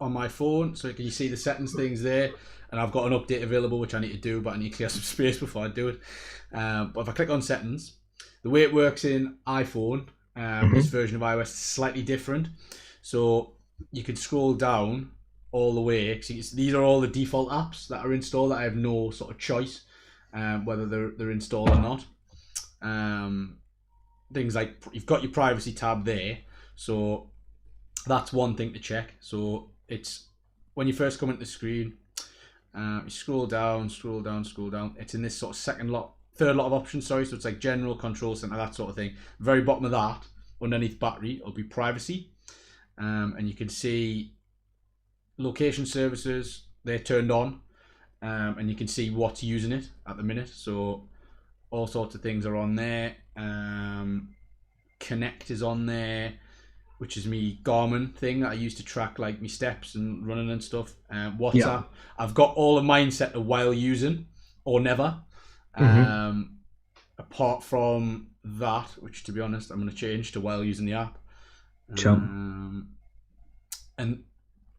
on my phone. So can you see the settings things there? And I've got an update available which I need to do, but I need to clear some space before I do it. But if I click on settings, the way it works in iPhone, this version of iOS is slightly different. So you can scroll down all the way. So these are all the default apps that are installed that I have no sort of choice whether they're installed or not. Things like you've got your privacy tab there. So that's one thing to check. So it's when you first come into the screen, you scroll down. It's in this sort of third lot of options, sorry. So it's like general, control center, that sort of thing. Very bottom of that, underneath battery, will be privacy. And you can see location services, they're turned on. And you can see what's using it at the minute. So all sorts of things are on there. Connect is on there, which is me Garmin thing that I use to track like my steps and running and stuff. WhatsApp, I've got all of mine set to while using or never. Apart from that, which to be honest, I'm going to change to while using the app. And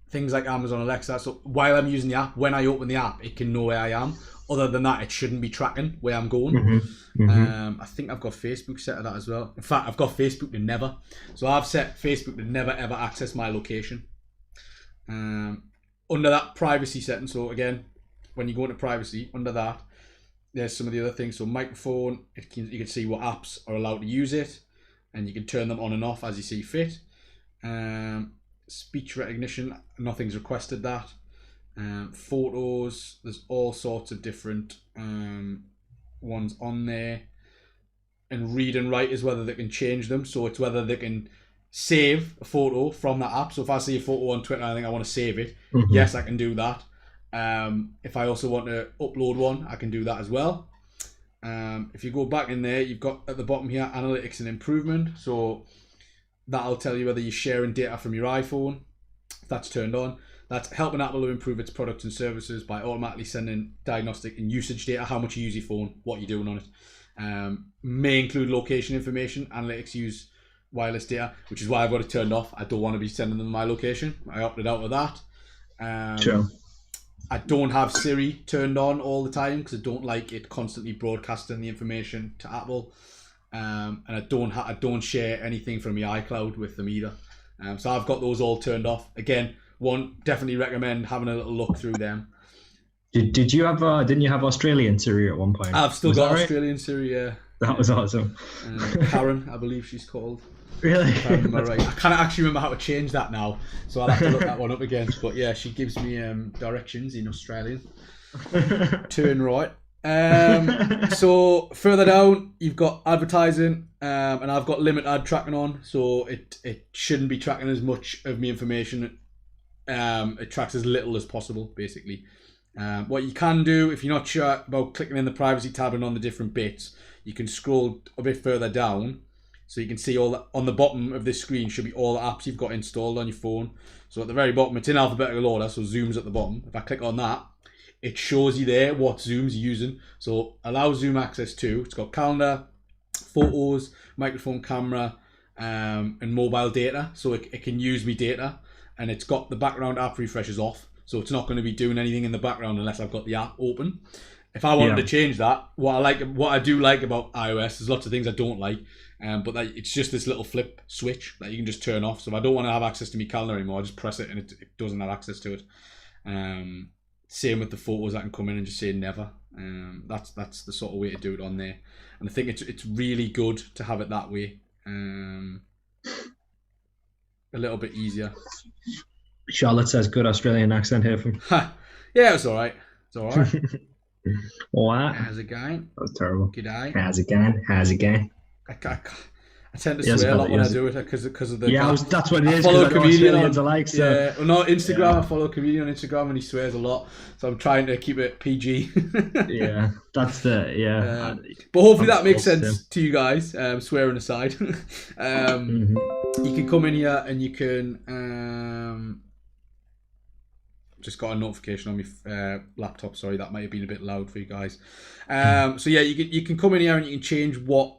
things like Amazon Alexa. So while I'm using the app, when I open the app, it can know where I am. Other than that, it shouldn't be tracking where I'm going. I think I've got Facebook set to that as well. In fact, I've got Facebook to never. So I've set Facebook to never ever access my location. Under that privacy setting, so again, when you go into privacy, under that, there's some of the other things. So microphone, you can see what apps are allowed to use it, and you can turn them on and off as you see fit. Speech recognition, nothing's requested that. Photos, there's all sorts of different ones on there. And read and write is whether they can change them. So it's whether they can save a photo from that app. So if I see a photo on Twitter and I think I want to save it, yes, I can do that. If I also want to upload one, I can do that as well. If you go back in there, you've got at the bottom here analytics and improvement. So that'll tell you whether you're sharing data from your iPhone. If that's turned on, that's helping Apple to improve its products and services by automatically sending diagnostic and usage data, how much you use your phone, what you're doing on it. May include location information. Analytics use wireless data, which is why I've got it turned off. I don't want to be sending them my location. I opted out of that. Sure. I don't have Siri turned on all the time because I don't like it constantly broadcasting the information to Apple, and I don't share anything from my iCloud with them either. So I've got those all turned off. Again, definitely recommend having a little look through them. Did you have? Didn't you have Australian Siri at one point? I've still got Australian Siri. Yeah. That was awesome. Karen, I believe she's called. Really? If I remember right. I can't actually remember how to change that now, so I'll have to look that one up again. But yeah, she gives me directions in Australian. Turn right. So further down, you've got advertising, and I've got limit ad tracking on, so it shouldn't be tracking as much of my information. It tracks as little as possible, basically. What you can do, if you're not sure about clicking in the privacy tab and on the different bits, you can scroll a bit further down. So you can see all that on the bottom of this screen should be all the apps you've got installed on your phone. So at the very bottom, it's in alphabetical order, so Zoom's at the bottom. If I click on that, it shows you there what Zooms you're using. So allow Zoom access to. It's got calendar, photos, microphone, camera, and mobile data. So it can use me data, and it's got the background app refreshes off. So it's not going to be doing anything in the background unless I've got the app open. If I wanted to change that, what I do like about iOS, there's lots of things I don't like, but it's just this little flip switch that you can just turn off. So if I don't want to have access to my calendar anymore, I just press it and it doesn't have access to it. Same with the photos, I can come in and just say never. That's the sort of way to do it on there, and I think it's really good to have it that way. A little bit easier. Charlotte says good Australian accent here from. Yeah, it's all right. It's all right. What? How's it going? That was terrible. G'day. How's it going? How's it going? I tend to swear a lot when I do it because of the. Yeah, that's what it is. I follow a comedian on. Alike, so. Yeah, well, no, Instagram. I follow a comedian on Instagram and he swears a lot, so I'm trying to keep it PG. Yeah, that's the but hopefully that makes sense to you guys. Swearing aside, you can come in here and you can. Just got a notification on my laptop. Sorry, that might have been a bit loud for you guys. So yeah, you can come in here and you can change what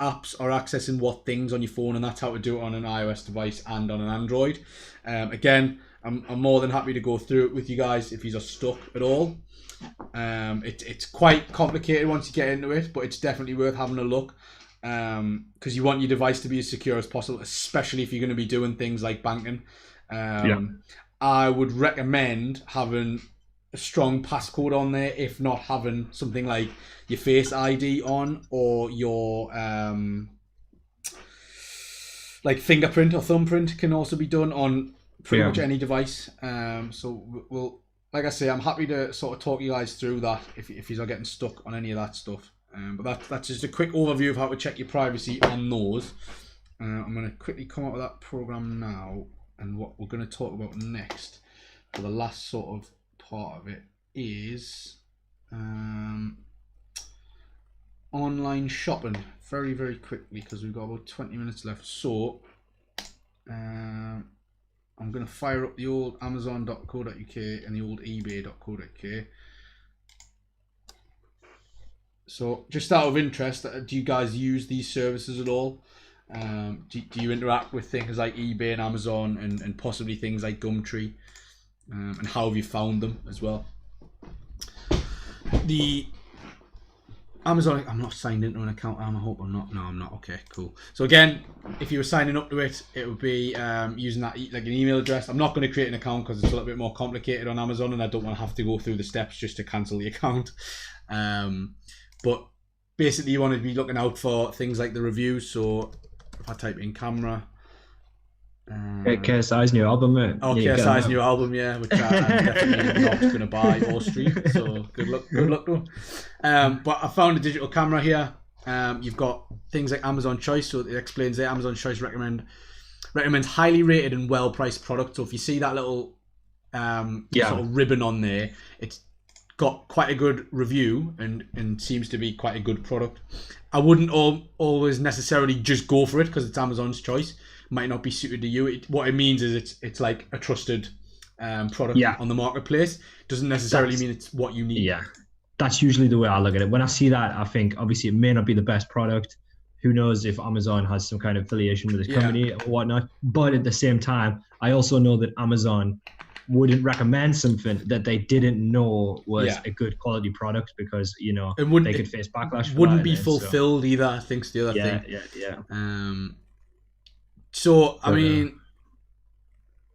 apps are accessing what things on your phone, and that's how to do it on an iOS device and on an Android. Again, I'm more than happy to go through it with you guys if you're stuck at all. It's quite complicated once you get into it, but it's definitely worth having a look, because you want your device to be as secure as possible, especially if you're going to be doing things like banking. I would recommend having a strong passcode on there, if not having something like your Face ID on, or your like fingerprint or thumbprint can also be done on pretty much any device. So we'll, like I say, I'm happy to sort of talk you guys through that if you're getting stuck on any of that stuff. But that's just a quick overview of how to check your privacy on those. I'm going to quickly come up with that program now. And what we're going to talk about next, for the last sort of part of it, is online shopping. Very, very quickly, because we've got about 20 minutes left. So I'm going to fire up the old Amazon.co.uk and the old eBay.co.uk. So just out of interest, do you guys use these services at all? Do you interact with things like eBay and Amazon and possibly things like Gumtree? And how have you found them as well? The Amazon, I'm not signed into an account. I hope I'm not. No, I'm not. Okay, cool. So again, if you were signing up to it, it would be using that like an email address. I'm not going to create an account because it's a little bit more complicated on Amazon, and I don't want to have to go through the steps just to cancel the account. But basically, you want to be looking out for things like the reviews. So if I type in camera, KSI's new album, mate. Oh, KSI's new album, yeah, which I'm definitely not going to buy or stream. So good luck to them. But I found a digital camera here. You've got things like Amazon Choice, so it explains there. Amazon Choice recommends highly rated and well priced products. So if you see that little sort of ribbon on there, it's got quite a good review and seems to be quite a good product. I wouldn't always necessarily just go for it because it's Amazon's choice. Might not be suited to you. What it means is it's like a trusted product on the marketplace. Doesn't necessarily mean it's what you need. Yeah, that's usually the way I look at it. When I see that, I think obviously it may not be the best product. Who knows if Amazon has some kind of affiliation with this company or whatnot. But at the same time, I also know that Amazon wouldn't recommend something that they didn't know was a good quality product because, you know, they could face backlash. Wouldn't be fulfilled either, I think, is the other thing. Yeah. So, I mean,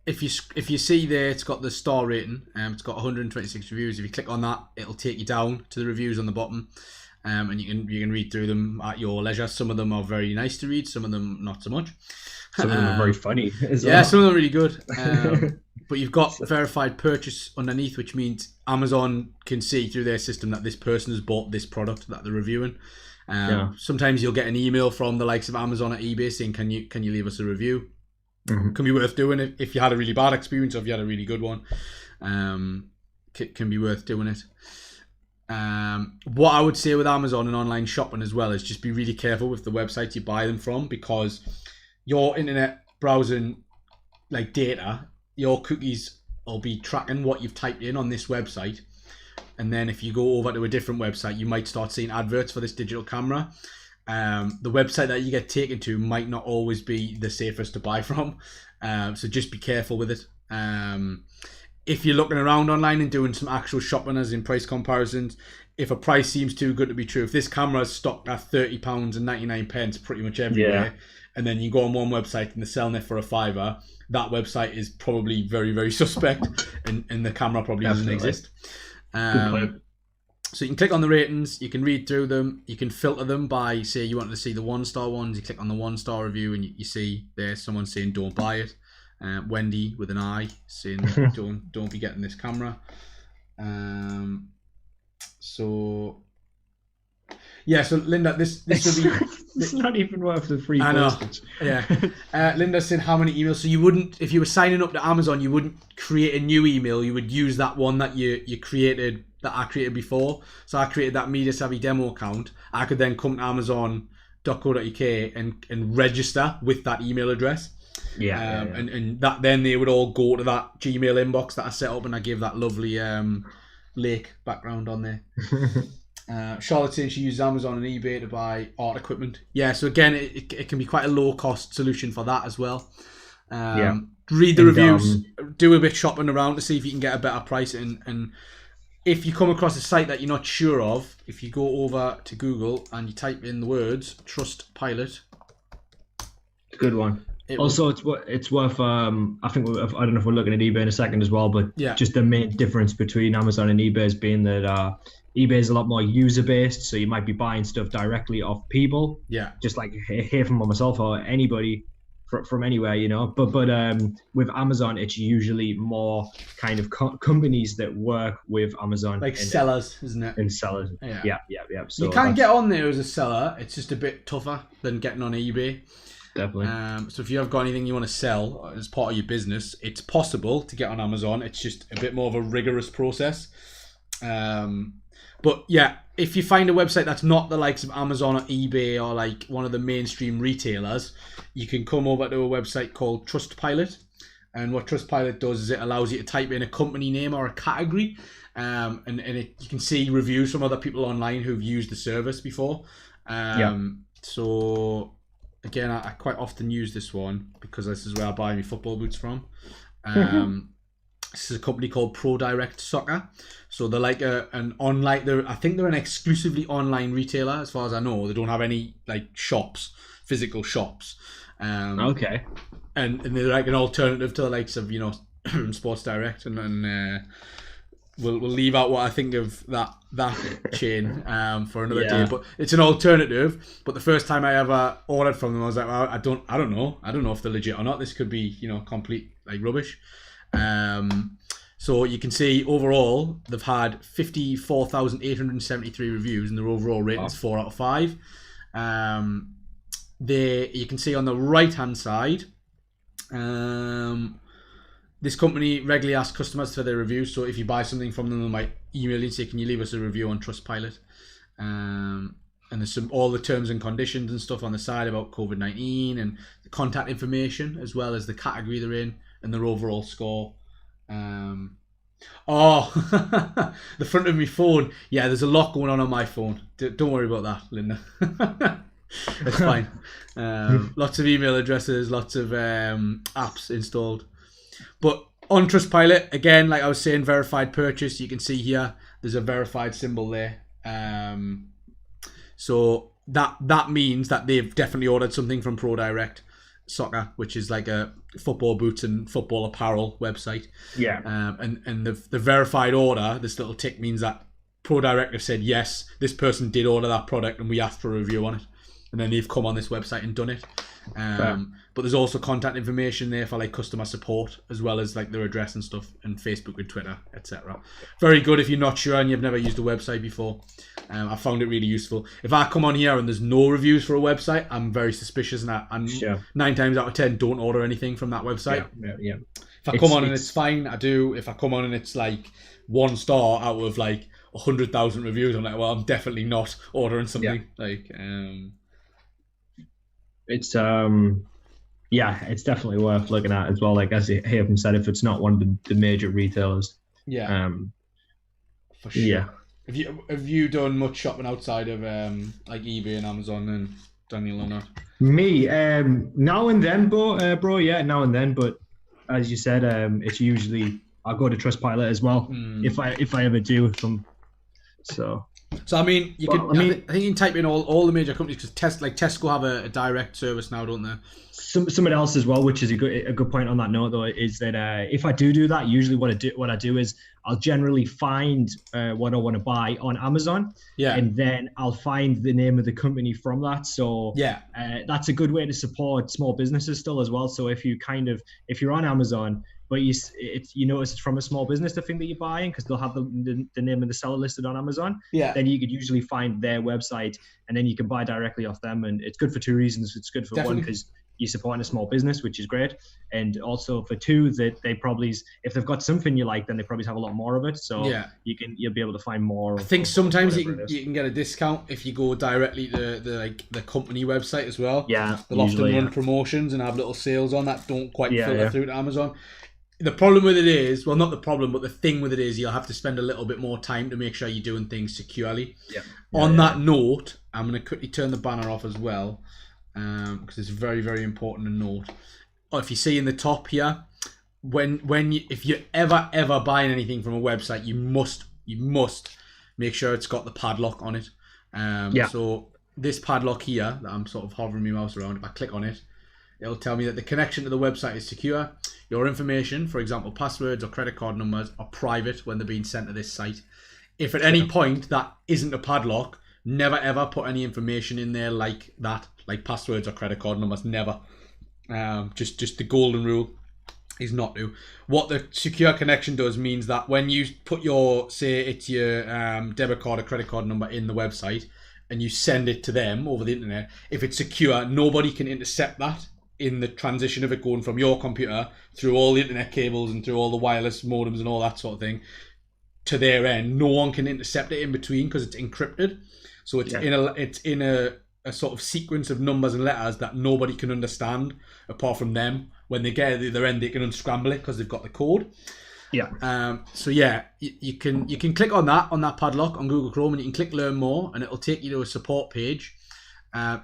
if you see there, it's got the star rating. It's got 126 reviews. If you click on that, it'll take you down to the reviews on the bottom. And you can read through them at your leisure. Some of them are very nice to read. Some of them not so much. Some of them are very funny. Some of them are really good. But you've got verified purchase underneath, which means Amazon can see through their system that this person has bought this product that they're reviewing. Sometimes you'll get an email from the likes of Amazon or eBay saying, "Can you leave us a review?" Can be worth doing it if you had a really bad experience or if you had a really good one. Can be worth doing it. What I would say with Amazon and online shopping as well is just be really careful with the websites you buy them from, because your internet browsing like data, your cookies will be tracking what you've typed in on this website, and then if you go over to a different website, you might start seeing adverts for this digital camera. The website that you get taken to might not always be the safest to buy from, so just be careful with it. If you're looking around online and doing some actual shopping, as in price comparisons, if a price seems too good to be true, if this camera is stocked at £30.99 pretty much everywhere, and then you go on one website and they're selling it for a £5, that website is probably very, very suspect, and the camera probably doesn't exist. So you can click on the ratings, you can read through them, you can filter them by, say you want to see the 1-star ones, you click on the 1-star review and you see there's someone saying don't buy it. Wendy with an I saying don't be getting this camera. So Linda, this will be it's not even worth the free postage. Linda said how many emails, so you wouldn't, if you were signing up to Amazon, you wouldn't create a new email, you would use that one that you created, that I created before. So I created that Media Savvy demo account. I could then come to amazon.co.uk and register with that email address. And that then they would all go to that Gmail inbox that I set up, and I gave that lovely lake background on there. Charlotte saying she uses Amazon and eBay to buy art equipment. So again, it can be quite a low cost solution for that as well. Read the reviews, do a bit shopping around to see if you can get a better price, and if you come across a site that you're not sure of, if you go over to Google and you type in the words Trustpilot, good one. Also, it's worth. I think I don't know if we're looking at eBay in a second as well, but just the main difference between Amazon and eBay is being that eBay is a lot more user based, so you might be buying stuff directly off people. Just like hear from myself or anybody from anywhere, you know. But with Amazon, it's usually more kind of companies that work with Amazon, like sellers, isn't it? And sellers. Yeah. So you can get on there as a seller. It's just a bit tougher than getting on eBay. Definitely. So if you have got anything you want to sell as part of your business, it's possible to get on Amazon. It's just a bit more of a rigorous process. But if you find a website that's not the likes of Amazon or eBay or like one of the mainstream retailers, you can come over to a website called Trustpilot. And what Trustpilot does is it allows you to type in a company name or a category, and you can see reviews from other people online who've used the service before. So again, I quite often use this one because this is where I buy my football boots from. This is a company called Pro Direct Soccer. So they're like an online. I think they're an exclusively online retailer, as far as I know. They don't have any like shops, physical shops. Okay. And they're like an alternative to the likes of Sports Direct, and we'll leave out what I think of that chain for another day. But it's an alternative. But the first time I ever ordered from them, I was like, well, I don't know if they're legit or not. This could be complete like rubbish. So you can see overall they've had 54,873 reviews, and their overall rating is 4 out of 5. You can see on the right hand side, this company regularly asks customers for their reviews. So if you buy something from them, they might email you and say, "Can you leave us a review on Trustpilot?" And there's all the terms and conditions and stuff on the side about COVID-19 and the contact information, as well as the category they're in and their overall score. The front of my phone. Yeah, there's a lot going on my phone. Don't worry about that, Linda. It's fine. Lots of email addresses, lots of apps installed. But on Trustpilot, again, like I was saying, verified purchase. You can see here, there's a verified symbol there. So that means that they've definitely ordered something from ProDirect Soccer, which is like a football boots and football apparel website. Yeah. And the verified order, this little tick, means that ProDirect have said, yes, this person did order that product and we asked for a review on it. And then they've come on this website and done it. But there's also contact information there for like customer support, as well as like their address and stuff, and Facebook and Twitter, etc. Very good if you're not sure and you've never used a website before. I found it really useful. If I come on here and there's no reviews for a website, I'm very suspicious, and Sure. 9 times out of 10 don't order anything from that website. Yeah. If I come on and it's fine, I do. If I come on and it's like 1 star out of like 100,000 reviews, I'm like, well, I'm definitely not ordering something. It's it's definitely worth looking at as well. Like as you hear from said, if it's not one of the major retailers. Yeah. For sure. Yeah. Have you done much shopping outside of like eBay and Amazon and Daniel or not? Me, now and then, bro. Yeah, now and then. But as you said, it's usually I'll go to Trustpilot as well if I ever do. So I mean, I think you can type in all the major companies, because Tesco have a direct service now, don't they? Something else as well, which is a good point on that note though, is that if I do that, usually what I do is I'll generally find what I want to buy on Amazon, and then I'll find the name of the company from that. So that's a good way to support small businesses still as well. So if you're on Amazon, but you notice it's from a small business, the thing that you're buying, because they'll have the name of the seller listed on Amazon. Yeah. Then you could usually find their website, and then you can buy directly off them. And it's good for 2 reasons. It's good for one, because you're supporting a small business, which is great, and also for 2, that they probably, if they've got something you like, then they probably have a lot more of it. So you'll be able to find more. I think sometimes you can get a discount if you go directly to the company website as well. Yeah, they'll often run promotions and have little sales on that don't quite filter through to Amazon. The problem with it is, well, not the problem, but the thing with it is you'll have to spend a little bit more time to make sure you're doing things securely. On that note, I'm going to quickly turn the banner off as well, because it's very, very important to note. If you see in the top here, if you're ever buying anything from a website, you must make sure it's got the padlock on it. So this padlock here that I'm sort of hovering my mouse around, if I click on it, it'll tell me that the connection to the website is secure. Your information, for example, passwords or credit card numbers, are private when they're being sent to this site. If at any point that isn't a padlock, never ever put any information in there like that, like passwords or credit card numbers. Never. Just the golden rule is not to. What the secure connection does means that when you put your, say it's your debit card or credit card number in the website, and you send it to them over the internet, if it's secure, nobody can intercept that in the transition of it going from your computer through all the internet cables and through all the wireless modems and all that sort of thing to their end. No one can intercept it in between because it's encrypted. So it's in a sort of sequence of numbers and letters that nobody can understand apart from them. When they get at the other end, they can unscramble it because they've got the code. So you can click on that padlock on Google Chrome, and you can click Learn More, and it'll take you to a support page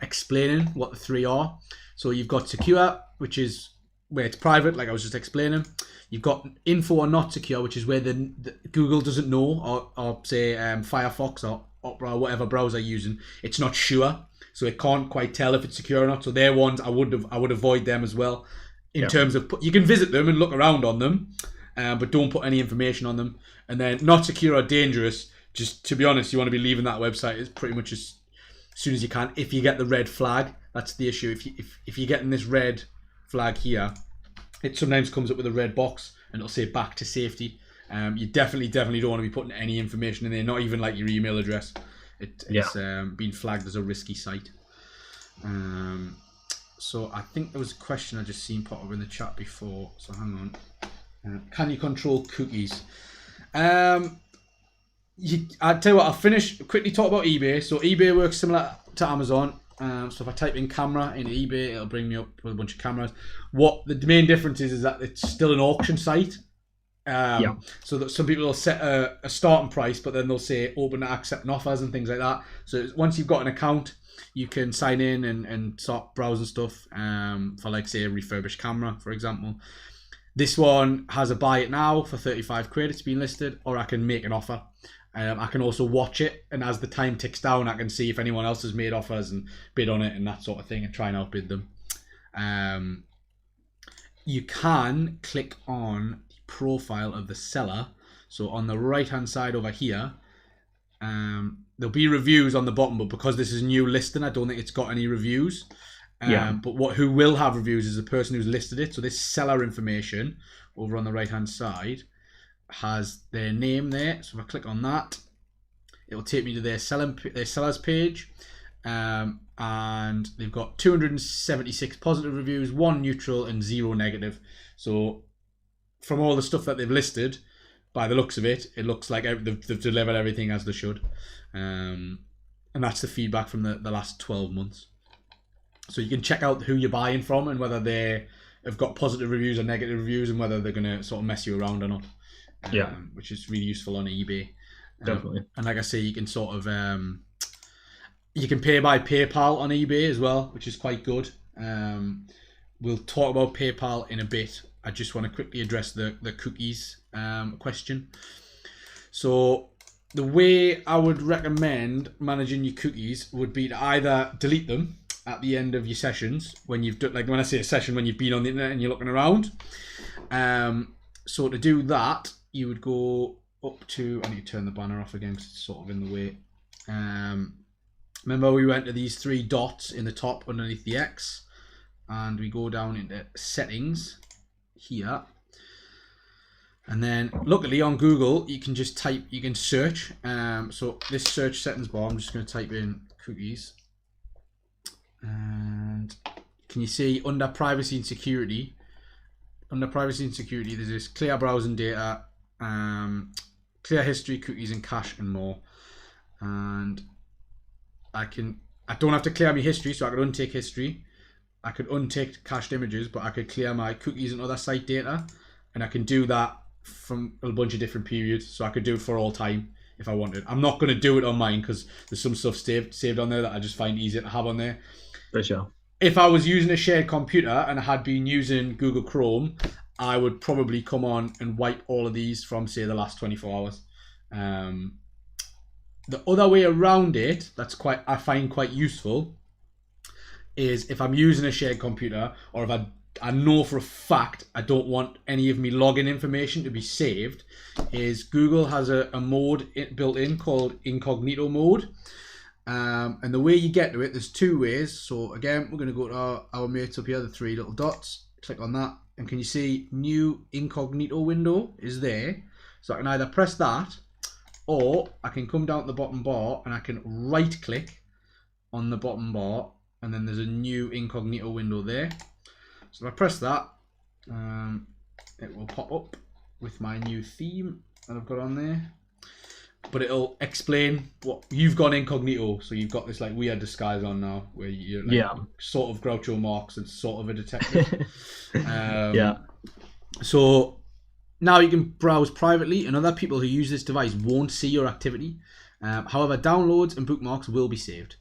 explaining what the 3 are. So you've got secure, which is where it's private, like I was just explaining. You've got info or not secure, which is where the Google doesn't know, or say Firefox or Opera or whatever browser you're using, it's not sure, so it can't quite tell if it's secure or not. So they're ones I would avoid them as well. In terms of, you can visit them and look around on them, but don't put any information on them. And then not secure or dangerous, just to be honest, you want to be leaving that website as pretty much as soon as you can. If you get the red flag, that's the issue. If you're getting this red flag here, it sometimes comes up with a red box and it'll say back to safety. You definitely don't want to be putting any information in there, not even like your email address. It's been flagged as a risky site. So I think there was a question I just seen pop up in the chat before, so hang on. Can you control cookies? I'll tell you what, I'll quickly talk about eBay. So eBay works similar to Amazon. So if I type in camera into eBay, it'll bring me up with a bunch of cameras. What the main difference is that it's still an auction site. So that some people will set a starting price, but then they'll say open to accepting offers and things like that. So once you've got an account, you can sign in and start browsing stuff for, like, say, a refurbished camera, for example. This one has a buy it now for 35 quid. It's been listed, or I can make an offer. I can also watch it, and as the time ticks down, I can see if anyone else has made offers and bid on it and that sort of thing, and try and outbid them. You can click on the profile of the seller. So on the right hand side over here, there'll be reviews on the bottom, but because this is a new listing, I don't think it's got any reviews. But who will have reviews is the person who's listed it. So this seller information over on the right hand side has their name there. So if I click on that, it will take me to their sellers page, and they've got 276 positive reviews, 1 neutral and 0 negative. So from all the stuff that they've listed, by the looks of it, it looks like they've delivered everything as they should, and that's the feedback from the last 12 months. So you can check out who you're buying from and whether they have got positive reviews or negative reviews, and whether they're going to sort of mess you around or not. Which is really useful on eBay. Definitely. And like I say, you can sort of you can pay by PayPal on eBay as well, which is quite good. We'll talk about PayPal in a bit. I just want to quickly address the cookies question. So the way I would recommend managing your cookies would be to either delete them at the end of your sessions, when you've done, like when I say a session, when you've been on the internet and you're looking around. So to do that, you would go up to, I need to turn the banner off again because it's sort of in the way. Remember we went to these 3 dots in the top underneath the X, and we go down into settings here. And then luckily on Google, you can just type, you can search. So this search settings bar, I'm just going to type in cookies. And can you see under privacy and security? Under privacy and security, there's this clear browsing data, clear history, cookies and cache, and more. And I don't have to clear my history, so I could untake history. I could untake cached images, but I could clear my cookies and other site data, and I can do that from a bunch of different periods. So I could do it for all time if I wanted. I'm not going to do it on mine because there's some stuff saved on there that I just find easier to have on there. For sure. If I was using a shared computer and I had been using Google Chrome, I would probably come on and wipe all of these from, say, the last 24 hours. The other way around it, I find quite useful, is if I'm using a shared computer, or if I know for a fact I don't want any of me login information to be saved, is Google has a mode built in called Incognito mode. And the way you get to it, there's 2 ways. So again, we're going to go to our mates up here, the 3 little dots. Click on that, and can you see new Incognito window is there? So I can either press that, or I can come down to the bottom bar and I can right click on the bottom bar, and then there's a new Incognito window there. So if I press that, it will pop up with my new theme that I've got on there. But it'll explain what you've got incognito, so you've got this like weird disguise on now, where you're like sort of Groucho Marx and sort of a detective. So now you can browse privately, and other people who use this device won't see your activity. However, downloads and bookmarks will be saved.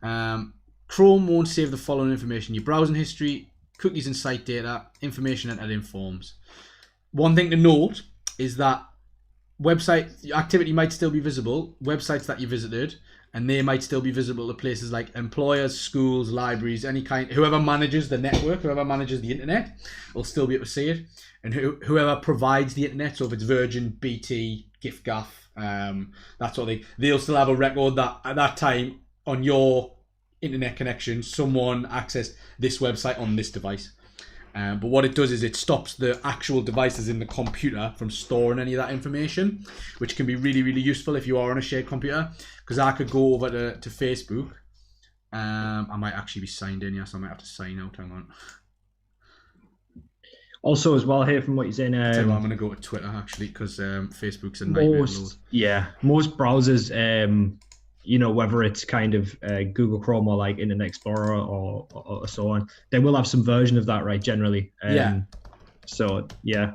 Chrome won't save the following information: your browsing history, cookies and site data, information entered in forms. One thing to note is that website activity might still be visible, websites that you visited, and they might still be visible to places like employers, schools, libraries, any kind. Whoever manages the network, whoever manages the internet, will still be able to see it. And whoever provides the internet, so if it's Virgin, BT, giffgaff, that sort of thing, they'll still have a record that at that time on your internet connection, someone accessed this website on this device. But what it does is it stops the actual devices in the computer from storing any of that information, which can be really, really useful if you are on a shared computer. Because I could go over to Facebook. I might actually be signed in, yes, I might have to sign out, hang on. Also, as well, here from what you're saying, I'm going to go to Twitter actually because Facebook's a nightmare. Most browsers, whether it's kind of Google Chrome or like Internet Explorer or so on, they will have some version of that, right? Generally, So yeah,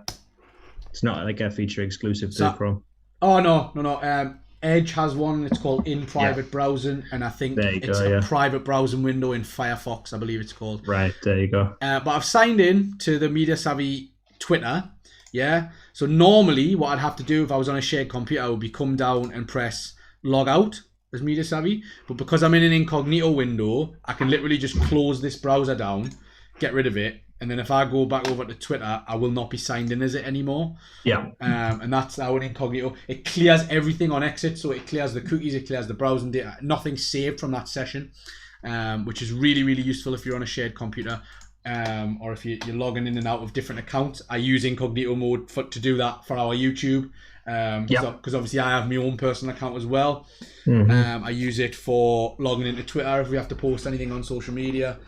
it's not like a feature exclusive to Chrome. Oh no. Edge has one. It's called In Private Browsing, and I think it's a private browsing window in Firefox, I believe it's called. Right, there you go. But I've signed in to the Media Savvy Twitter. Yeah. So normally, what I'd have to do if I was on a shared computer, I would be come down and press log out as Media Savvy. But because I'm in an incognito window, I can literally just close this browser down, get rid of it, and then if I go back over to Twitter, I will not be signed in as it anymore. Yeah. And that's how an incognito. It clears everything on exit, so it clears the cookies, it clears the browsing data. Nothing's saved from that session, which is really, really useful if you're on a shared computer, or if you're logging in and out of different accounts. I use incognito mode to do that for our YouTube, because obviously I have my own personal account as well. Mm-hmm. I use it for logging into Twitter if we have to post anything on social media.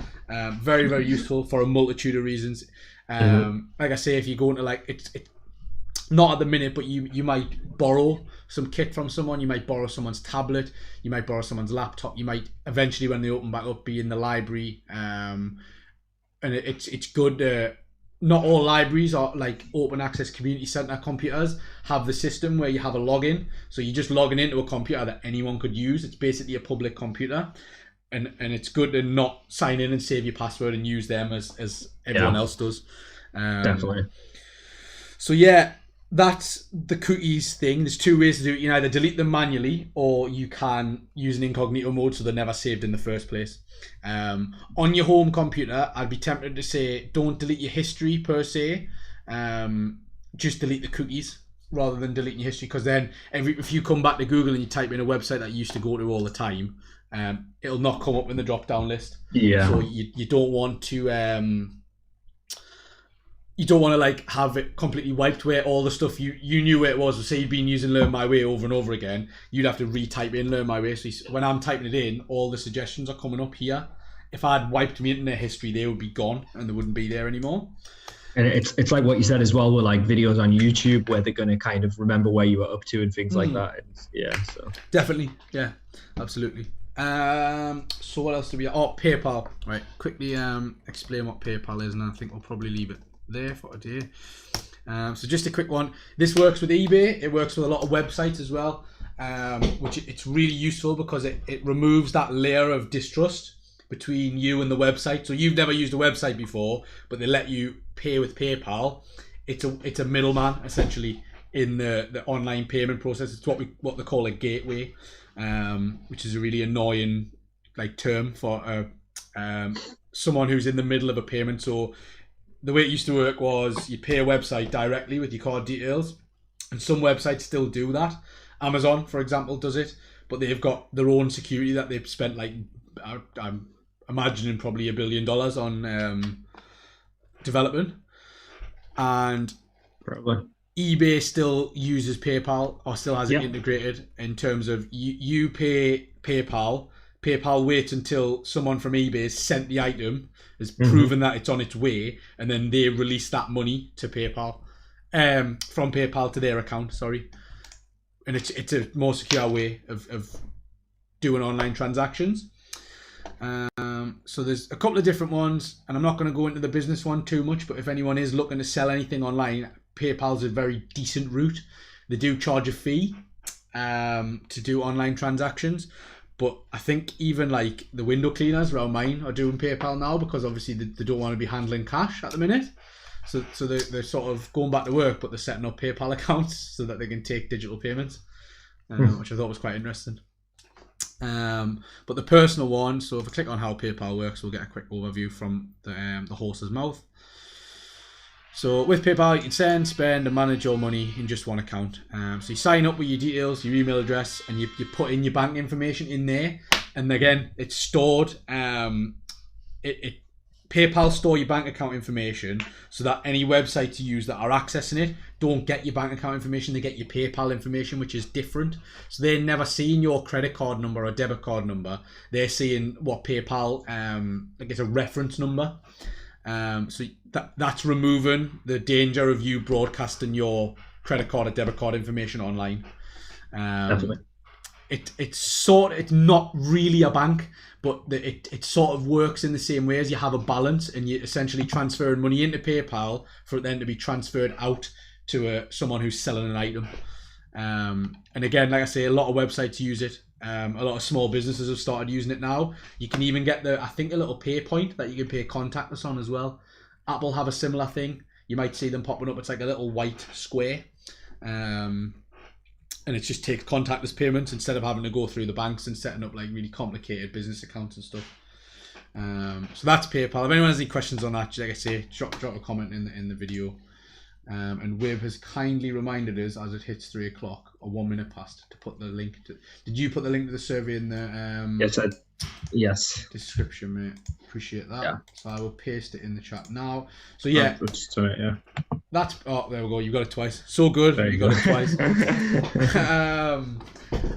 Very, very useful for a multitude of reasons. Like I say, if you go into it's not at the minute, but you might borrow some kit from someone. You might borrow someone's tablet. You might borrow someone's laptop. You might eventually, when they open back up, be in the library. And it's good. Not all libraries or like open access community center computers have the system where you have a login. So you're just logging into a computer that anyone could use. It's basically a public computer. And it's good to not sign in and save your password and use them as everyone else does. Definitely. So yeah, that's the cookies thing. There's two ways to do it. You can either delete them manually or you can use an incognito mode so they're never saved in the first place. On your home computer, I'd be tempted to say don't delete your history per se. Just delete the cookies rather than deleting your history, because then if you come back to Google and you type in a website that you used to go to all the time, it'll not come up in the drop down list. So you don't want to like have it completely wiped where all the stuff you knew where it was. Say you'd been using Learn My Way over and over again, you'd have to retype in Learn My Way. So when I'm typing it in, all the suggestions are coming up here. If I'd wiped my internet history, they would be gone and they wouldn't be there anymore. And it's like what you said as well with like videos on YouTube where they're going to kind of remember where you were up to and things like that. So definitely, yeah, absolutely. So what else do we have? Oh, PayPal. Right, quickly explain what PayPal is, and I think we'll probably leave it there for today. So just a quick one. This works with eBay. It works with a lot of websites as well, which it's really useful because it removes that layer of distrust between you and the website. So you've never used a website before, but they let you pay with PayPal. It's a middleman essentially in the online payment process. It's what they call a gateway, which is a really annoying term for someone who's in the middle of a payment. So the way it used to work was you pay a website directly with your card details, and some websites still do that. Amazon, for example, does it, but they've got their own security that they've spent I'm imagining probably $1 billion on development, and probably eBay still uses PayPal or still has it integrated in terms of you pay PayPal. PayPal waits until someone from eBay has sent the item, has proven that it's on its way, and then they release that money to PayPal, from PayPal to their account. Sorry, and it's a more secure way of doing online transactions. So there's a couple of different ones, and I'm not going to go into the business one too much, but if anyone is looking to sell anything online, PayPal's a very decent route. They do charge a fee to do online transactions, but I think even like the window cleaners around mine are doing PayPal now because obviously they don't want to be handling cash at the minute. So they're sort of going back to work, but they're setting up PayPal accounts so that they can take digital payments, which I thought was quite interesting. But the personal one, so if I click on how PayPal works, we'll get a quick overview from the horse's mouth. So with PayPal, you can send, spend, and manage your money in just one account. So you sign up with your details, your email address, and you put in your bank information in there. And again, it's stored. PayPal store your bank account information so that any websites you use that are accessing it don't get your bank account information. They get your PayPal information, which is different. So they're never seeing your credit card number or debit card number. They're seeing what PayPal, it's a reference number. So that's removing the danger of you broadcasting your credit card or debit card information online. Definitely. It's not really a bank, but it sort of works in the same way as you have a balance, and you're essentially transferring money into PayPal for it then to be transferred out to someone who's selling an item. And again, like I say, a lot of websites use it. A lot of small businesses have started using it now. You can even get I think a little pay point that you can pay contactless on as well. Apple have a similar thing. You might see them popping up. It's like a little white square. And it just takes contactless payments instead of having to go through the banks and setting up like really complicated business accounts and stuff. So that's PayPal. If anyone has any questions on that, like I say, drop a comment in the video. And Wib has kindly reminded us as it hits 3 o'clock or 1 minute past to put the link to. Did you put the link to the survey in the yes description, mate? Appreciate that. Yeah. So I will paste it in the chat now. So yeah, that's there we go. You got it twice. So good. You got it twice.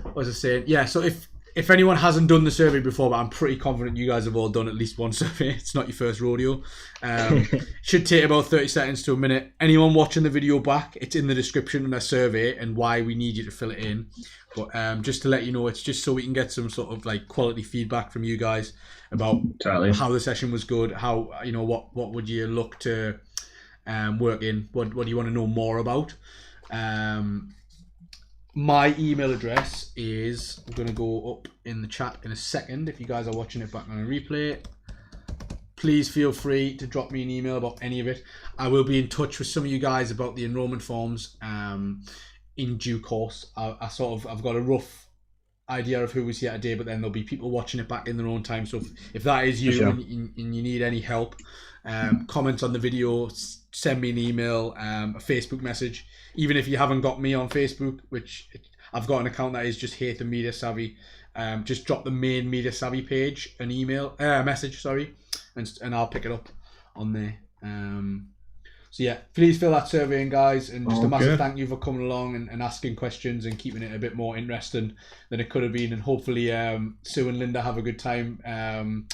What was I saying? Yeah. So if anyone hasn't done the survey before, but I'm pretty confident you guys have all done at least one survey. It's not your first rodeo. Should take about 30 seconds to a minute. Anyone watching the video back, it's in the description of the survey and why we need you to fill it in. But just to let you know, it's just so we can get some sort of like quality feedback from you guys about how the session was good. How what would you look to work in? What do you want to know more about? My email address is, I'm going to go up in the chat in a second. If you guys are watching it back on a replay, please feel free to drop me an email about any of it. I will be in touch with some of you guys about the enrollment forms in due course. I've got a rough idea of who was here today, but then there'll be people watching it back in their own time. So if that is you and you need any help, comment on the video, send me an email, a Facebook message. Even if you haven't got me on Facebook, which I've got an account that is just Haytham Media Savvy, just drop the main Media Savvy page an email, message, and I'll pick it up on there. So yeah, please fill that survey in, guys, and just a massive thank you for coming along and asking questions and keeping it a bit more interesting than it could have been. And hopefully Sue and Linda have a good time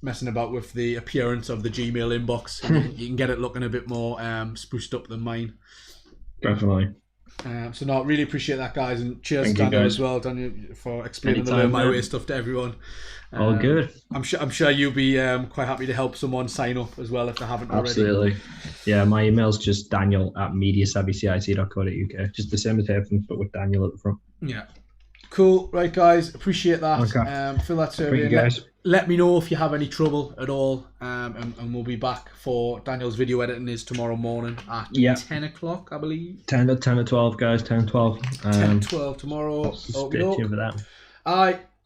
messing about with the appearance of the Gmail inbox. You can get it looking a bit more spruced up than mine. Definitely. So no, really appreciate that, guys, and cheers, Daniel, as well, Daniel, for explaining the Learn My Way stuff to everyone. All good. I'm sure you'll be quite happy to help someone sign up as well if they haven't already. Absolutely. Yeah, my email's just daniel@mediasavvycic.co.uk. Just the same as Haytham, but with Daniel at the front. Yeah. Cool. Right, guys. Appreciate that. Okay. Fill that survey in. Let me know if you have any trouble at all, and we'll be back for Daniel's video editing is tomorrow morning at 10 o'clock, I believe. 10 to 12, guys. 10 to 12. 10 to 12 tomorrow. Stay tuned for that.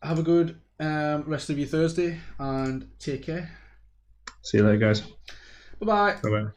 Have a good rest of your Thursday and take care. See you later, guys. Bye-bye. Bye-bye.